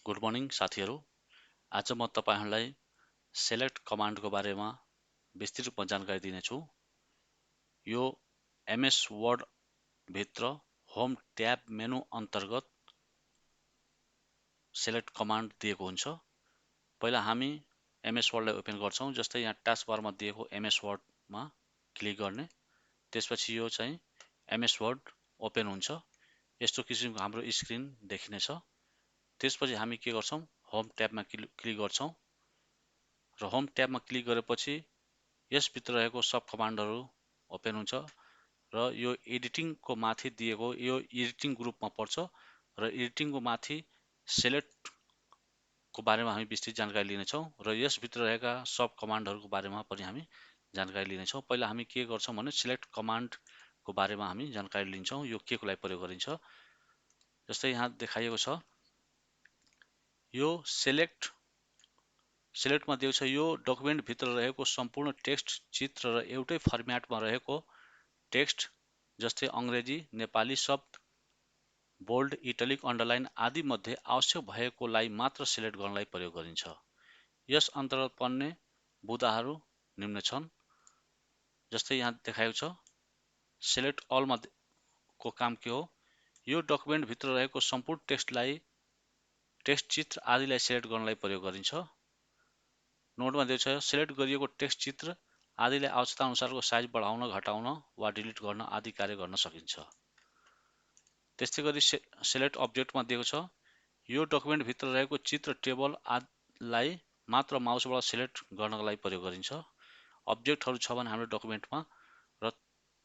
Good morning साथीहरू। आज म तपाईहरुलाई सेलेक्ट कमान्डको बारेमा विस्तृत रूपमा जानकारी दिनेछु। यो एमएस वर्ड भित्र होम ट्याब मेनु अन्तर्गत सेलेक्ट कमान्ड दिएको हुन्छ। पहिला हामी एमएस वर्डलाई ओपन गर्छौं। जस्तै यहाँ टास्क बारमा दिएको एमएस वर्डमा क्लिक गर्ने। त्यसपछि यो चाहिँ एमएस वर्ड ओपन हुन्छ। यस्तो किसिमको हाम्रो स्क्रिन देखिनेछ। त्यसपछि हामी के गर्छौं, होम ट्याबमा क्लिक गर्छौं र होम ट्याबमा क्लिक गरेपछि यसभित्र रहेको सब कमान्डहरू ओपन हुन्छ र यो एडिटिङको माथि दिएको यो एडिटिङ ग्रुपमा पर्छ र एडिटिङको माथि सेलेक्टको बारेमा हामी विस्तृत जानकारी लिनेछौँ र यसभित्र रहेका सब कमान्डहरूको बारेमा पनि हामी जानकारी लिनेछौँ। पहिला हामी के गर्छौँ भने सेलेक्ट कमान्डको बारेमा हामी जानकारी लिन्छौँ। यो के को लागि प्रयोग गरिन्छ, जस्तै यहाँ देखाइएको छ। यो सेलेक्टमा दिएको छ, यो डकुमेन्ट भित्र रहेको सम्पूर्ण टेक्स्ट, चित्र र एउटै फर्म्याटमा रहेको टेक्स्ट जस्तै अंग्रेजी, नेपाली शब्द, बोल्ड, इटालिक, अन्डरलाइन आदि मध्ये आवश्यक भएकोलाई मात्र सिलेक्ट गर्नलाई प्रयोग गरिन्छ। यस अन्तर्गत पर्ने बुदाहरू निम्न छन्। जस्तै यहाँ देखाएको छ, सिलेक्ट अल को काम के हो, यो डकुमेन्ट भित्र रहेको सम्पूर्ण टेक्स्ट, चित्र आदिलाई सिलेक्ट गर्नलाई प्रयोग गरिन्छ। नोटमा दिएको छ, सिलेक्ट गरिएको टेक्स्ट, चित्र आदिलाई आवश्यकता अनुसारको साइज बढाउन, घटाउन वा डिलिट गर्न आदि कार्य गर्न सकिन्छ। त्यस्तै गरी सिलेक्ट अब्जेक्टमा दिएको छ, यो डकुमेन्ट भित्र रहेको चित्र, टेबल आदिलाई मात्र माउसबाट सिलेक्ट गर्नका लागि प्रयोग गरिन्छ। अब्जेक्टहरू छ भने हाम्रो डकुमेन्टमा र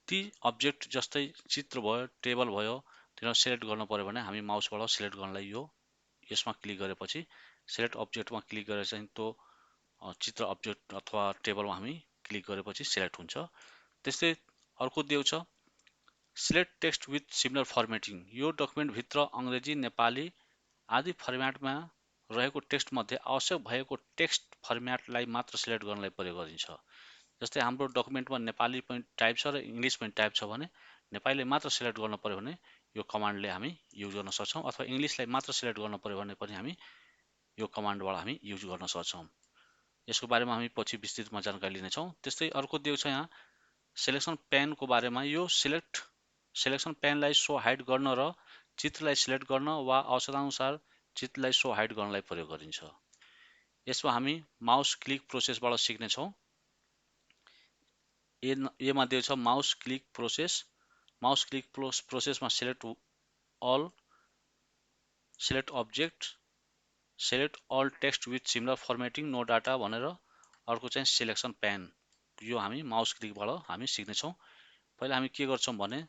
ती अब्जेक्ट जस्तै चित्र भयो, टेबल भयो, तिनीहरू सिलेक्ट गर्नु पर्यो भने हामी माउसबाट सिलेक्ट गर्नलाई यसमा क्लिक गरेपछि सिलेक्ट अब्जेक्टमा क्लिक गरेर चाहिँ त्यो चित्र अब्जेक्ट अथवा टेबलमा हामी क्लिक गरेपछि सिलेक्ट हुन्छ। त्यस्तै अर्को दिएको छ, select text with similar formatting, यो डकुमेन्ट भित्र अंग्रेजी, नेपाली आदि फर्म्याटमा रहेको टेक्स्ट मध्ये आवश्यक भएको टेक्स्ट फर्म्याटलाई मात्र सिलेक्ट गर्नलाई प्रयोग गरिन्छ। जस्तै हाम्रो डकुमेन्टमा नेपाली पनि टाइप छ र इंग्लिश पनि टाइप छ भने नेपालीलाई मात्र सिलेक्ट गर्नु पर्यो भने यो कमान्डले हामी युज गर्न सक्छौं, अथवा इंग्लिशलाई मात्र सिलेक्ट गर्नु पर्यो भने पनि हामी यो कमान्डबाट हामी युज गर्न सक्छौं। यसको बारेमा हामी पछि विस्तृतमा जानकारी लिनेछौँ। त्यस्तै अर्को दिएको छ यहाँ सिलेक्सन पेनको बारेमा, यो सिलेक्सन पेनलाई सो हाइड गर्न र चित्रलाई सिलेक्ट गर्न वा आवश्यकताअनुसार चित्रलाई सो हाइड गर्नलाई प्रयोग गरिन्छ। यसमा हामी माउस क्लिक प्रोसेसबाट सिक्नेछौँ। एमा दिएको छ mouse click process. Mouse click प्रोसेसमा select all, select object, select all text with similar formatting, no data भनेर अर्को चाहिँ सिलेक्सन पेन, यो हामी माउस क्लिकबाट हामी सिक्नेछौँ। पहिला हामी के गर्छौँ भने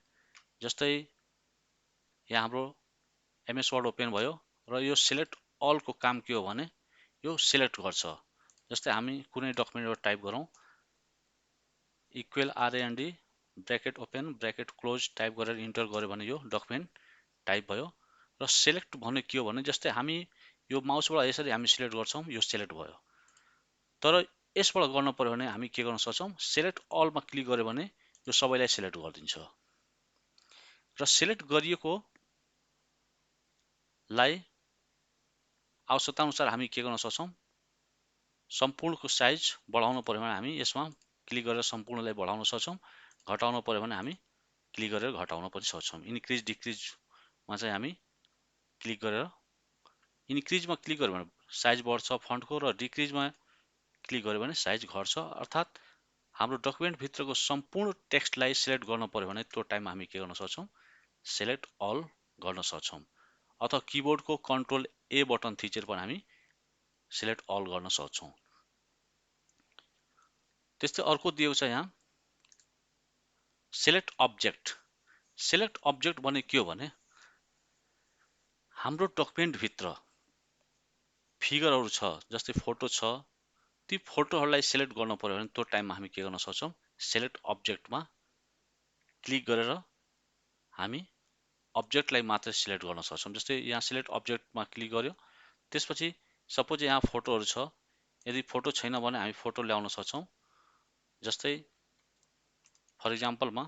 जस्तै यहाँ हाम्रो एमएस वर्ड ओपन भयो र यो सिलेक्ट अल को काम के हो भने यो सिलेक्ट गर्छ। जस्तै हामी कुनै डकुमेन्ट टाइप गरौँ, equal RAND bracket open bracket close type गरेर इन्टर गर्यो भने यो डकुमेन्ट टाइप भयो। र सिलेक्ट भन्ने के हो भने जस्तै हामी यो माउसबाट यसरी हामी सिलेक्ट गर्छौं, यो सिलेक्ट भयो। तर यसबाट गर्न पर्यो भने हामी के गर्न सक्छौं, सिलेक्ट अल मा क्लिक गर्यो भने यो सबैलाई सिलेक्ट गरिदिन्छ। र सिलेक्ट गरिएको लाई आवश्यकता अनुसार हामी के गर्न सक्छौं, सम्पूर्णको साइज बढाउन पर्यो भने हामी यसमा क्लिक गरेर सम्पूर्णलाई बढाउन सक्छौं, घटाउन पर्यो भने हामी क्लिक गरेर घटाउन पनि सक्छौं। इन्क्रिज डिक्रिजमा चाहिँ हामी क्लिक गरेर, इन्क्रिजमा क्लिक गर्यो भने साइज बढ्छ फन्टको र डिक्रिजमा क्लिक गर्यो भने साइज घट्छ। अर्थात् हाम्रो डकुमेन्ट भित्रको सम्पूर्ण टेक्स्टलाई सिलेक्ट गर्न पर्यो भने त्यो टाइममा हामी के गर्न सक्छौं, सिलेक्ट अल गर्न सक्छौं, अथवा किबोर्डको कन्ट्रोल A बटन थिचेर पनि हामी सिलेक्ट अल गर्न सक्छौं। त्यस्तै अर्को दिएको छ यहाँ सिलेक्ट अब्जेक्ट। सिलेक्ट अब्जेक्ट भने के हो भने हाम्रो डकुमेन्ट भित्र फिगरहरू छ, जस्तै फोटो छ, ती फोटोहरूलाई सिलेक्ट गर्न पर्यो भने त्यो टाइममा हामी के गर्न सक्छौं, सिलेक्ट अब्जेक्टमा क्लिक गरेर हामी अब्जेक्टलाई मात्र सिलेक्ट गर्न सक्छौं। जस्तै यहाँ सिलेक्ट अब्जेक्टमा क्लिक गर्यो, त्यसपछि सपोज यहाँ फोटोहरू छ, यदि फोटो छैन भने हामी फोटो ल्याउन सक्छौं। जस्तै फर इक्जाम्पलमा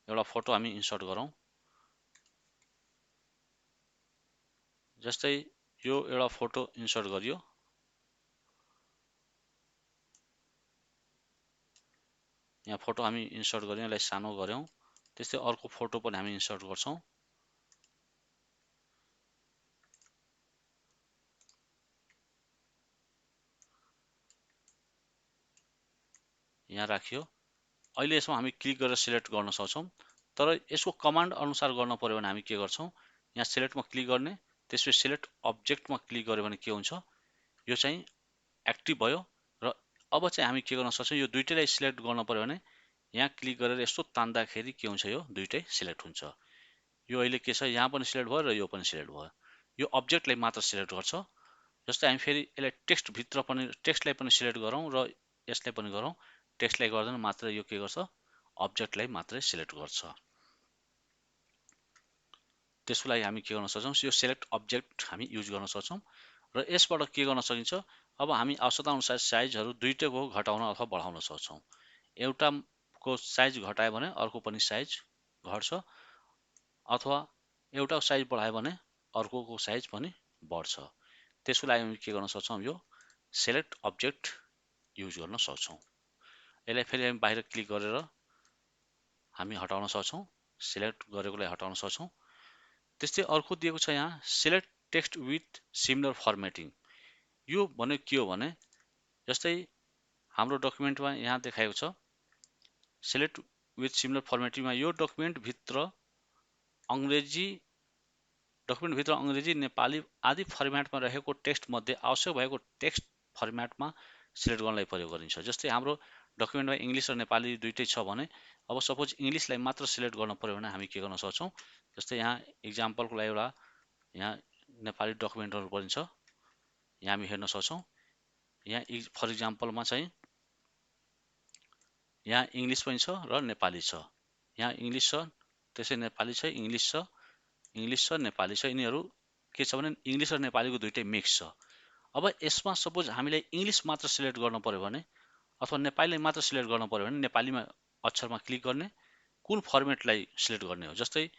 एउटा फोटो हामी इन्सर्ट गरौँ। जस्तै यो एउटा फोटो इन्सर्ट गरियो। यहाँ फोटो हामी इन्सर्ट गर्यौं, यसलाई सानो गर्यौं। त्यस्तै अर्को फोटो पनि हामी इन्सर्ट गर्छौं। यहाँ राखियो। अहिले यसमा हामी क्लिक गरेर सिलेक्ट गर्न सक्छौं। तर यसको कमान्ड अनुसार गर्न पर्यो भने हामी के गर्छौं, यहाँ सिलेक्टमा क्लिक गर्ने, त्यसपछि सिलेक्ट अब्जेक्टमा क्लिक गर्यो भने के हुन्छ, यो चाहिँ एक्टिभ भयो। र अब चाहिँ हामी के गर्न सक्छौं, यो दुईटैलाई सिलेक्ट गर्न पर्यो भने यहाँ क्लिक गरेर यस्तो तान्दाखेरि के हुन्छ, यो दुईटै सिलेक्ट हुन्छ। यो अहिले के छ, यहाँ पनि सिलेक्ट भयो र यो पनि सिलेक्ट भयो। यो अब्जेक्टलाई मात्र सिलेक्ट गर्छ। जस्तै हामी फेरि यसलाई टेक्स्ट भित्र पनि, टेक्स्टलाई पनि सिलेक्ट गरौँ र यसलाई पनि गरौँ। टेक्स्टलाई गर्दैन, मात्र यो के गर्छ, अब्जेक्टलाई मात्रै सिलेक्ट गर्छ। त्यसको लागि हामी के गर्न सक्छौं, यो सिलेक्ट अब्जेक्ट हामी युज गर्न सक्छौं। र यसबाट के गर्न सकिन्छ, अब हामी आवश्यकता अनुसार साइजहरू दुईटैको घटाउन अथवा बढाउन सक्छौं। एउटाको साइज घटायो भने अर्को पनि साइज घट्छ, अथवा एउटा साइज बढायो भने अर्कोको साइज पनि बढ्छ। त्यसको लागि हामी के गर्न सक्छौं, यो सिलेक्ट अब्जेक्ट युज गर्न सक्छौं। यसलाई फेरि हामी बाहिर क्लिक गरेर हामी हटाउन सक्छौं, सिलेक्ट गरेकोलाई हटाउन सक्छौं। त्यस्तै अर्को दिएको छ यहाँ select text with similar formatting. यो भनेको के हो भने, जस्तै हाम्रो डकुमेन्टमा यहाँ देखाएको छ सिलेक्ट विथ सिमिलर फर्मेटिङमा यो डकुमेन्टभित्र अङ्ग्रेजी, नेपाली आदि फर्मेटमा रहेको टेक्स्ट मध्ये आवश्यक भएको टेक्स्ट फर्मेटमा सिलेक्ट गर्नलाई प्रयोग गरिन्छ। जस्तै हाम्रो डकुमेन्टमा इङ्ग्लिस र नेपाली दुईटै छ भने, अब सपोज इङ्ग्लिसलाई मात्र सिलेक्ट गर्न पर्यो भने हामी के गर्न सक्छौं, जस्तै यहाँ इक्जाम्पलको लागि एउटा यहाँ नेपाली डकुमेन्टहरू पनि छ, यहाँ हामी हेर्न सक्छौं। यहाँ फर इक्जाम्पलमा चाहिँ यहाँ इङ्ग्लिस पनि छ र नेपाली छ। यहाँ इङ्ग्लिस छ, त्यसै नेपाली छ, इङ्ग्लिस छ, नेपाली छ। यिनीहरू के छ भने इङ्ग्लिस र नेपालीको दुईटै मिक्स छ। अब यसमा सपोज हामीलाई इङ्ग्लिस मात्र सिलेक्ट गर्न पर्यो भने, अथवा नेपालीलाई मात्र सिलेक्ट गर्न पर्यो भने नेपालीमा अक्षरमा क्लिक गर्ने, कुन फर्मेटलाई सिलेक्ट गर्ने हो। जस्तै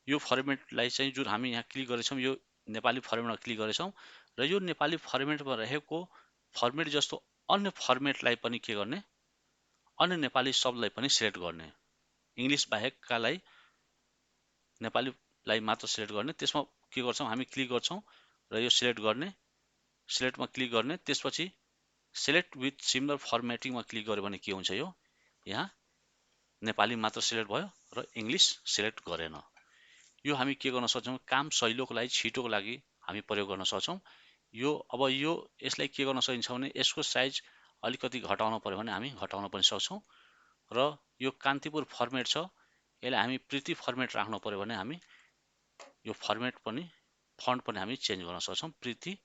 यो फर्मेटलाई चाहिँ जुन हामी यहाँ क्लिक गरेछौँ, यो नेपाली फर्मेटमा क्लिक गरेछौँ र यो नेपाली फर्मेटमा रहेको फर्मेट जस्तो अन्य फर्मेटलाई पनि के गर्ने, अन्य नेपाली शब्दलाई पनि सिलेक्ट गर्ने। इङ्ग्लिस बाहेककालाई नेपालीलाई मात्र सिलेक्ट गर्ने। त्यसमा के गर्छौँ, हामी क्लिक गर्छौँ र यो सिलेक्ट गर्ने, सिलेक्टमा क्लिक गर्ने, त्यसपछि सिलेक्ट विथ सिमिलर फर्मेटिङमा क्लिक गर्यो भने के हुन्छ, यो यहाँ नेपाली मात्र सिलेक्ट भयो र इङ्ग्लिस सिलेक्ट गरेन। यो हामी के गर्न सक्छौँ, काम सजिलोको लागि, छिटोको लागि हामी प्रयोग गर्न सक्छौँ। अब यसलाई के गर्न सकिन्छ भने, यसको साइज अलिकति घटाउन पर्यो भने हामी घटाउन पनि सक्छौँ। र यो कान्तिपुर फर्मेट छ, यसलाई हामी प्रिटी फर्मेट राख्न पर्यो भने हामी यो फर्मेट पनि, फन्ट पनि हामी चेन्ज गर्न सक्छौँ। प्रिटी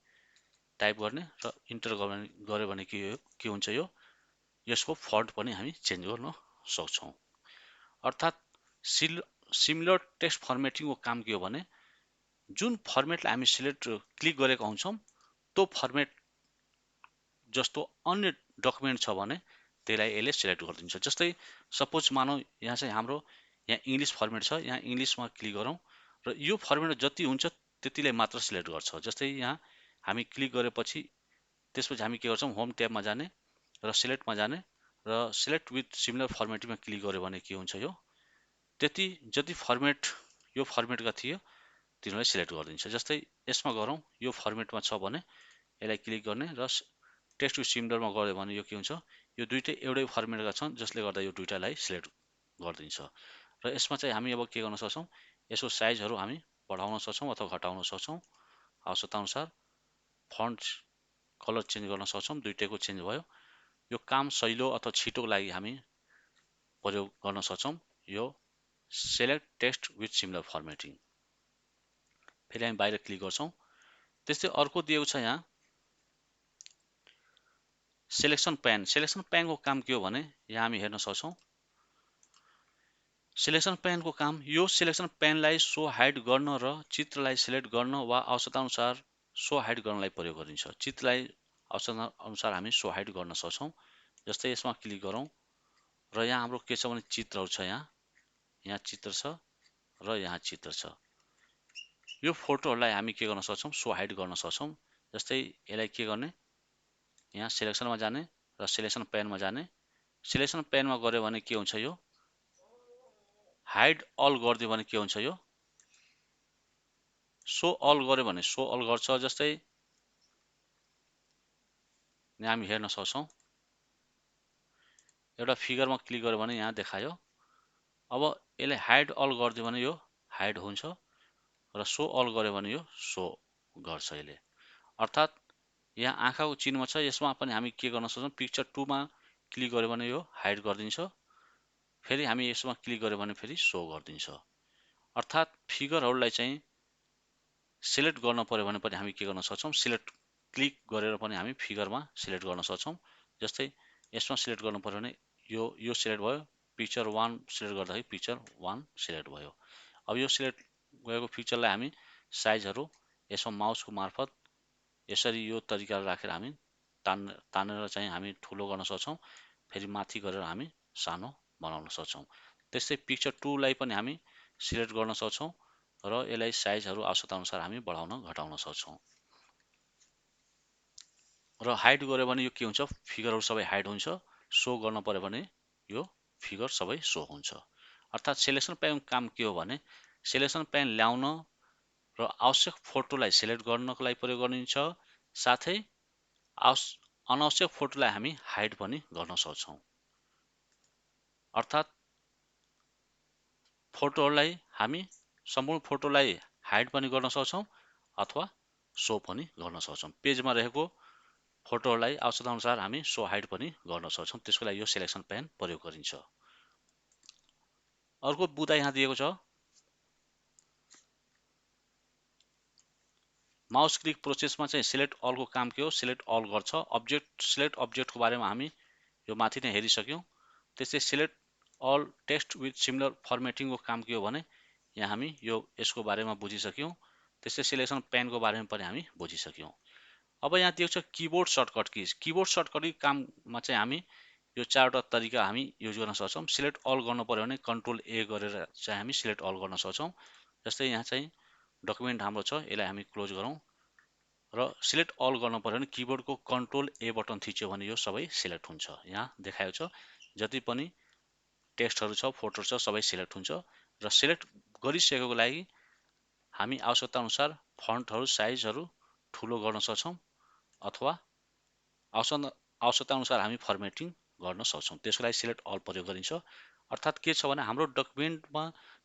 टाइप गर्ने र इन्टर गर्यो भने के हुन्छ, यो यसको फन्ट पनि हामी चेन्ज गर्न सक्छौँ। अर्थात् सिमिलर टेक्स्ट फर्मेटिङको काम के हो भने, जुन फर्मेटलाई हामी क्लिक गरेका हुन्छौँ त्यो फर्मेट जस्तो अन्य डकुमेन्ट छ भने त्यसलाई यसले सिलेक्ट गरिदिन्छ। जस्तै सपोज मानौ यहाँ चाहिँ हाम्रो यहाँ इङ्ग्लिस फर्मेट छ, यहाँ इङ्ग्लिसमा क्लिक गरौँ र यो फर्मेट जति हुन्छ त्यतिलाई मात्र सिलेक्ट गर्छ। जस्तै यहाँ हामी क्लिक गरेपछि त्यसपछि हामी के गर्छौँ, होम ट्याबमा जाने र सिलेक्टमा जाने र सिलेक्ट विथ सिमिलर फर्मेटिङमा क्लिक गर्यो भने के हुन्छ, यो जति फर्मेट यो फर्मेटका थियो तिनीहरूलाई सिलेक्ट गरिदिन्छ। जस्तै यसमा गरौँ, यो फर्मेटमा छ भने यसलाई क्लिक गर्ने र टेक्स्ट विथ सिमिलरमा गऱ्यो भने यो के हुन्छ, यो दुईटै एउटै फर्मेटका छन्, जसले गर्दा यो दुईटालाई सिलेक्ट गरिदिन्छ। र यसमा चाहिँ हामी अब के गर्न सक्छौँ, यसको साइजहरू हामी बढाउन सक्छौँ अथवा घटाउन सक्छौँ आवश्यकता अनुसार। फन्ट कलर चेन्ज गर्न सक्छौँ, दुईटैको चेन्ज भयो। यो काम सजिलो अथवा छिटोको लागि हामी प्रयोग गर्न सक्छौँ यो select text with similar formatting. फेरि हामी बाहिर क्लिक गर्छौँ। त्यस्तै अर्को दिएको छ यहाँ सिलेक्सन प्यान। सिलेक्सन प्यानको काम के हो भने, यहाँ हामी हेर्न सक्छौँ सिलेक्सन प्यानको काम, यो सिलेक्सन प्यानलाई सो हाइड गर्न र चित्रलाई सिलेक्ट गर्न वा आवश्यकता अनुसार सो हाइड गर्नलाई प्रयोग गरिन्छ। चित्रलाई आवश्यकता अनुसार हामी सो हाइड गर्न सक्छौँ। जस्तै यसमा क्लिक गरौँ र यहाँ हाम्रो के छ भने चित्रहरू छ, यहाँ चित्र छ र यहाँ चित्र छ। यो फोटोहरूलाई हामी के गर्न सक्छौँ, सो हाइड गर्न सक्छौँ। जस्तै यसलाई के गर्ने, यहाँ सिलेक्सनमा जाने र सिलेक्सन पेनमा जाने। सिलेक्सन पेनमा गऱ्यो भने के हुन्छ, यो हाइड अल गरिदियो भने के हुन्छ, यो सो अल गर्यो भने सो अल गर्छ। जस्तै यहाँ हामी हेर्न सक्छौँ, एउटा फिगरमा क्लिक गर्यो भने यहाँ देखायो। अब यसले हाइड अल गरिदियो भने यो हाइड हुन्छ र सो अल गर्यो भने यो सो गर्छ यसले। अर्थात् यहाँ आँखाको चिन्ह छ, यसमा पनि हामी के गर्न सक्छौँ, पिक्चर 2 मा क्लिक गर्यो भने यो हाइड गरिदिन्छ, फेरि हामी यसमा क्लिक गर्यो भने फेरि सो गरिदिन्छ। अर्थात् फिगरहरूलाई चाहिँ सिलेक्ट गर्न पर्यो भने पनि हामी के गर्न सक्छौँ, सिलेक्ट क्लिक गरेर पनि हामी फिगरमा सिलेक्ट गर्न सक्छौँ। जस्तै यसमा सिलेक्ट गर्नु पर्यो भने यो सिलेक्ट भयो, पिक्चर 1 सिलेक्ट गर्दाखेरि पिक्चर 1 सिलेक्ट भयो। अब यो सिलेक्ट भएको पिक्चरलाई हामी साइजहरू यसमा माउसको मार्फत यसरी यो तरिकाले राखेर हामी तानेर चाहिँ हामी ठुलो गर्न सक्छौँ, फेरि माथि गरेर हामी सानो बनाउन सक्छौँ। त्यस्तै पिक्चर 2 लाई पनि हामी सिलेक्ट गर्न सक्छौँ र यसलाई साइजहरू आवश्यकता अनुसार हामी बढाउन घटाउन सक्छौँ। र हाइड गर्यो भने यो के हुन्छ, फिगरहरू सबै हाइड हुन्छ। सो गर्न पर्यो भने यो फिगर सबै सो हुन्छ। अर्थात् सिलेक्सन पेनको काम के हो भने, सिलेक्सन पेन ल्याउन र आवश्यक फोटोलाई सिलेक्ट गर्नको लागि प्रयोग गरिन्छ, साथै अनावश्यक फोटोलाई हामी हाइड पनि गर्न सक्छौँ। अर्थात् फोटोहरूलाई हामी सम्पूर्ण फोटोलाई हाइड पनि गर्न सक्छौँ अथवा सो पनि गर्न सक्छौँ। पेजमा रहेको फोटोहरूलाई आवश्यकता अनुसार हामी सो हाइड पनि गर्न सक्छौँ। त्यसको लागि यो सिलेक्सन पेन प्रयोग गरिन्छ। अर्को बुँदा यहाँ दिएको छ, माउस क्लिक प्रोसेसमा चाहिँ सिलेक्ट अलको काम के हो, सिलेक्ट अल गर्छ। सिलेक्ट अब्जेक्टको बारेमा हामी यो माथि नै हेरिसक्यौँ। त्यस्तै select all text with similar फर्मेटिङको काम के हो भने, यहाँ हामी यसको बारेमा बुझिसक्यौँ। त्यस्तै सिलेक्सन पेनको बारेमा पनि हामी बुझिसक्यौँ। अब यहाँ दिएको छ किबोर्ड सर्टकट किज। किबोर्ड सर्टकट काममा चाहिँ हामी यो 4वटा तरिका हामी युज गर्न सक्छौँ। सिलेक्ट अल गर्नु पर्यो भने कन्ट्रोल ए गरेर चाहिँ हामी सिलेक्ट अल गर्न सक्छौँ। जस्तै यहाँ चाहिँ डकुमेन्ट हाम्रो छ, यसलाई हामी क्लोज गरौँ र सिलेक्ट अल गर्नु पर्यो भने किबोर्डको कन्ट्रोल ए बटन थिच्यो भने यो सबै सिलेक्ट हुन्छ। यहाँ देखाएको छ जति पनि टेक्स्टहरू छ, फोटोहरू छ, सबै सिलेक्ट हुन्छ। र सिलेक्ट गरिसकेको लागि हामी आवश्यकता अनुसार फन्टहरू साइजहरू ठुलो गर्न सक्छौँ अथवा आवश्यकता अनुसार हामी फर्मेटिङ गर्न सक्छौँ। त्यसको लागि सिलेक्ट अल प्रयोग गरिन्छ। अर्थात् के छ भने, हाम्रो डकुमेन्टमा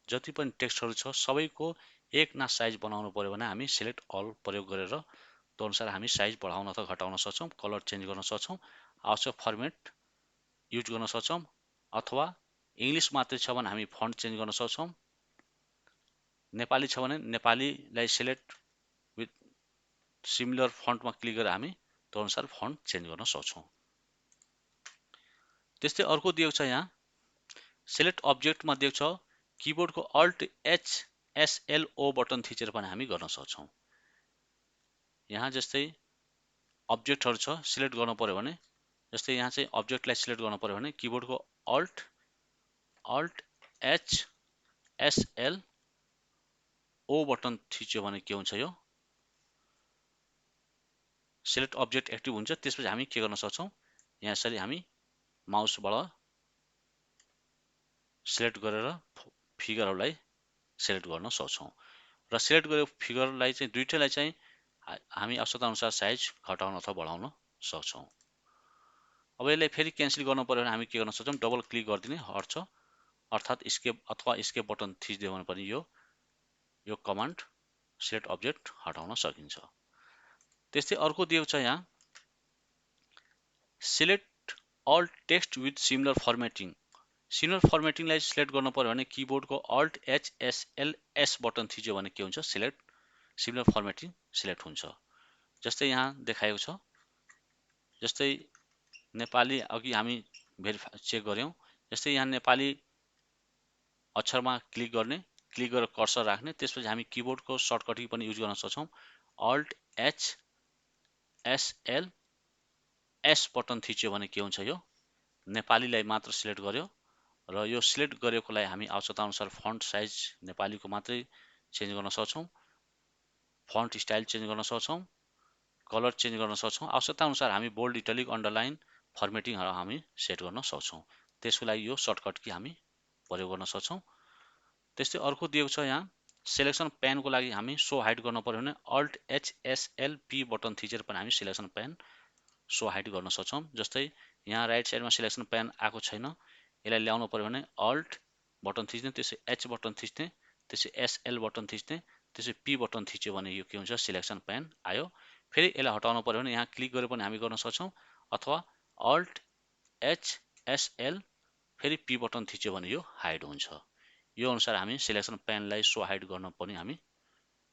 जति पनि टेक्स्टहरू छ सबैको एक ना साइज बनाउनु पर्यो भने हामी सिलेक्ट अल प्रयोग गरेर त्यो अनुसार हामी साइज बढाउन अथवा घटाउन सक्छौँ, कलर चेन्ज गर्न सक्छौँ, आवश्यक फर्मेट युज गर्न सक्छौँ। अथवा इङ्ग्लिस मात्रै छ भने हामी फन्ट चेन्ज गर्न सक्छौँ। नेपाली छ भने नेपालीलाई सिलेक्ट विथ सिमिलर फन्टमा क्लिक गरेर हामी त्यो अनुसार फन्ट चेन्ज गर्न सक्छौँ। त्यस्तै अर्को दिएको छ, यहाँ सिलेक्ट अब्जेक्टमा दिएको छ किबोर्डको अल्ट एच एसएलओ बटन थिचेर पनि हामी गर्न सक्छौँ। यहाँ जस्तै अब्जेक्टहरू छ, सिलेक्ट गर्नु पर्यो भने, जस्तै यहाँ चाहिँ अब्जेक्टलाई सिलेक्ट गर्नु पर्यो भने किबोर्डको अल्ट एच एसएलओ बटन थिच्यो भने के हुन्छ, यो सिलेक्ट अब्जेक्ट एक्टिभ हुन्छ। त्यसपछि हामी के गर्न सक्छौँ, यहाँ यसरी हामी माउसबाट सिलेक्ट गरेर फिगरहरूलाई सिलेक्ट गर्न सक्छौँ। र सिलेक्ट गरेको फिगरलाई चाहिँ दुईटैलाई चाहिँ हामी आवश्यकता अनुसार साइज घटाउन अथवा बढाउन सक्छौँ। अब यसलाई फेरि क्यान्सल गर्नु पर्यो भने हामी के गर्न सक्छौँ, डबल क्लिक गरिदिने हट्छ। अर्थात् स्केप अथवा स्केप बटन थिचिदियो भने पनि यो कमान्ड सिलेक्ट अब्जेक्ट हटाउन सकिन्छ। त्यस्तै अर्को दिएको छ, यहाँ select all text with similar formatting. Similar फर्मेटिङलाई सिलेक्ट गर्नु पर्यो भने किबोर्डको अल्ट एच एस बटन थिच्यो भने के हुन्छ, सिमिलर फर्मेटिङ सिलेक्ट हुन्छ। जस्तै यहाँ देखाएको छ, जस्तै नेपाली अघि हामी चेक गऱ्यौँ। जस्तै यहाँ नेपाली अक्षरमा क्लिक गर्ने, क्लिक गरेर कर्सर राख्ने, त्यसपछि हामी किबोर्डको सर्टकट पनि युज गर्न सक्छौँ। अल्ट एच एस बटन थिच्यो भने के हुन्छ, यो नेपालीलाई मात्र सिलेक्ट गर्यो र यो सिलेक्ट गरेकोलाई हामी आवश्यकता अनुसार फन्ट साइज नेपालीको मात्रै चेन्ज गर्न सक्छौँ। फन्ट स्टाइल चेन्ज गर्न सक्छौँ, कलर चेन्ज गर्न सक्छौँ। आवश्यकता अनुसार हामी बोल्ड, इटालिक, अन्डरलाइन, फर्मेटिङहरू हामी सेट गर्न सक्छौँ। त्यसको लागि यो सर्टकट की हामी प्रयोग गर्न सक्छौँ। त्यस्तै अर्को दिएको छ यहाँ सिलेक्सन प्यानको लागि हामी सो हाइड गर्न पर्यो भने अल्ट HSL P बटन थिचेर पनि हामी सिलेक्सन प्यान सो हाइड गर्न सक्छौँ। जस्तै यहाँ राइट साइडमा सिलेक्सन प्यान आएको छैन, यसलाई ल्याउनु पर्यो भने अल्ट बटन थिच्ने, त्यसै H बटन थिच्ने, त्यसै SL बटन थिच्ने, त्यसै P बटन थिच्यो भने यो के हुन्छ सिलेक्सन प्यान आयो। फेरि यसलाई हटाउनु पर्यो भने यहाँ क्लिक गरेर पनि हामी गर्न सक्छौँ, अथवा अल्ट HSL फेरि P बटन थिच्यो भने यो हाइड हुन्छ। यो अनुसार हामी सिलेक्सन प्यानलाई सो हाइड गर्न पनि हामी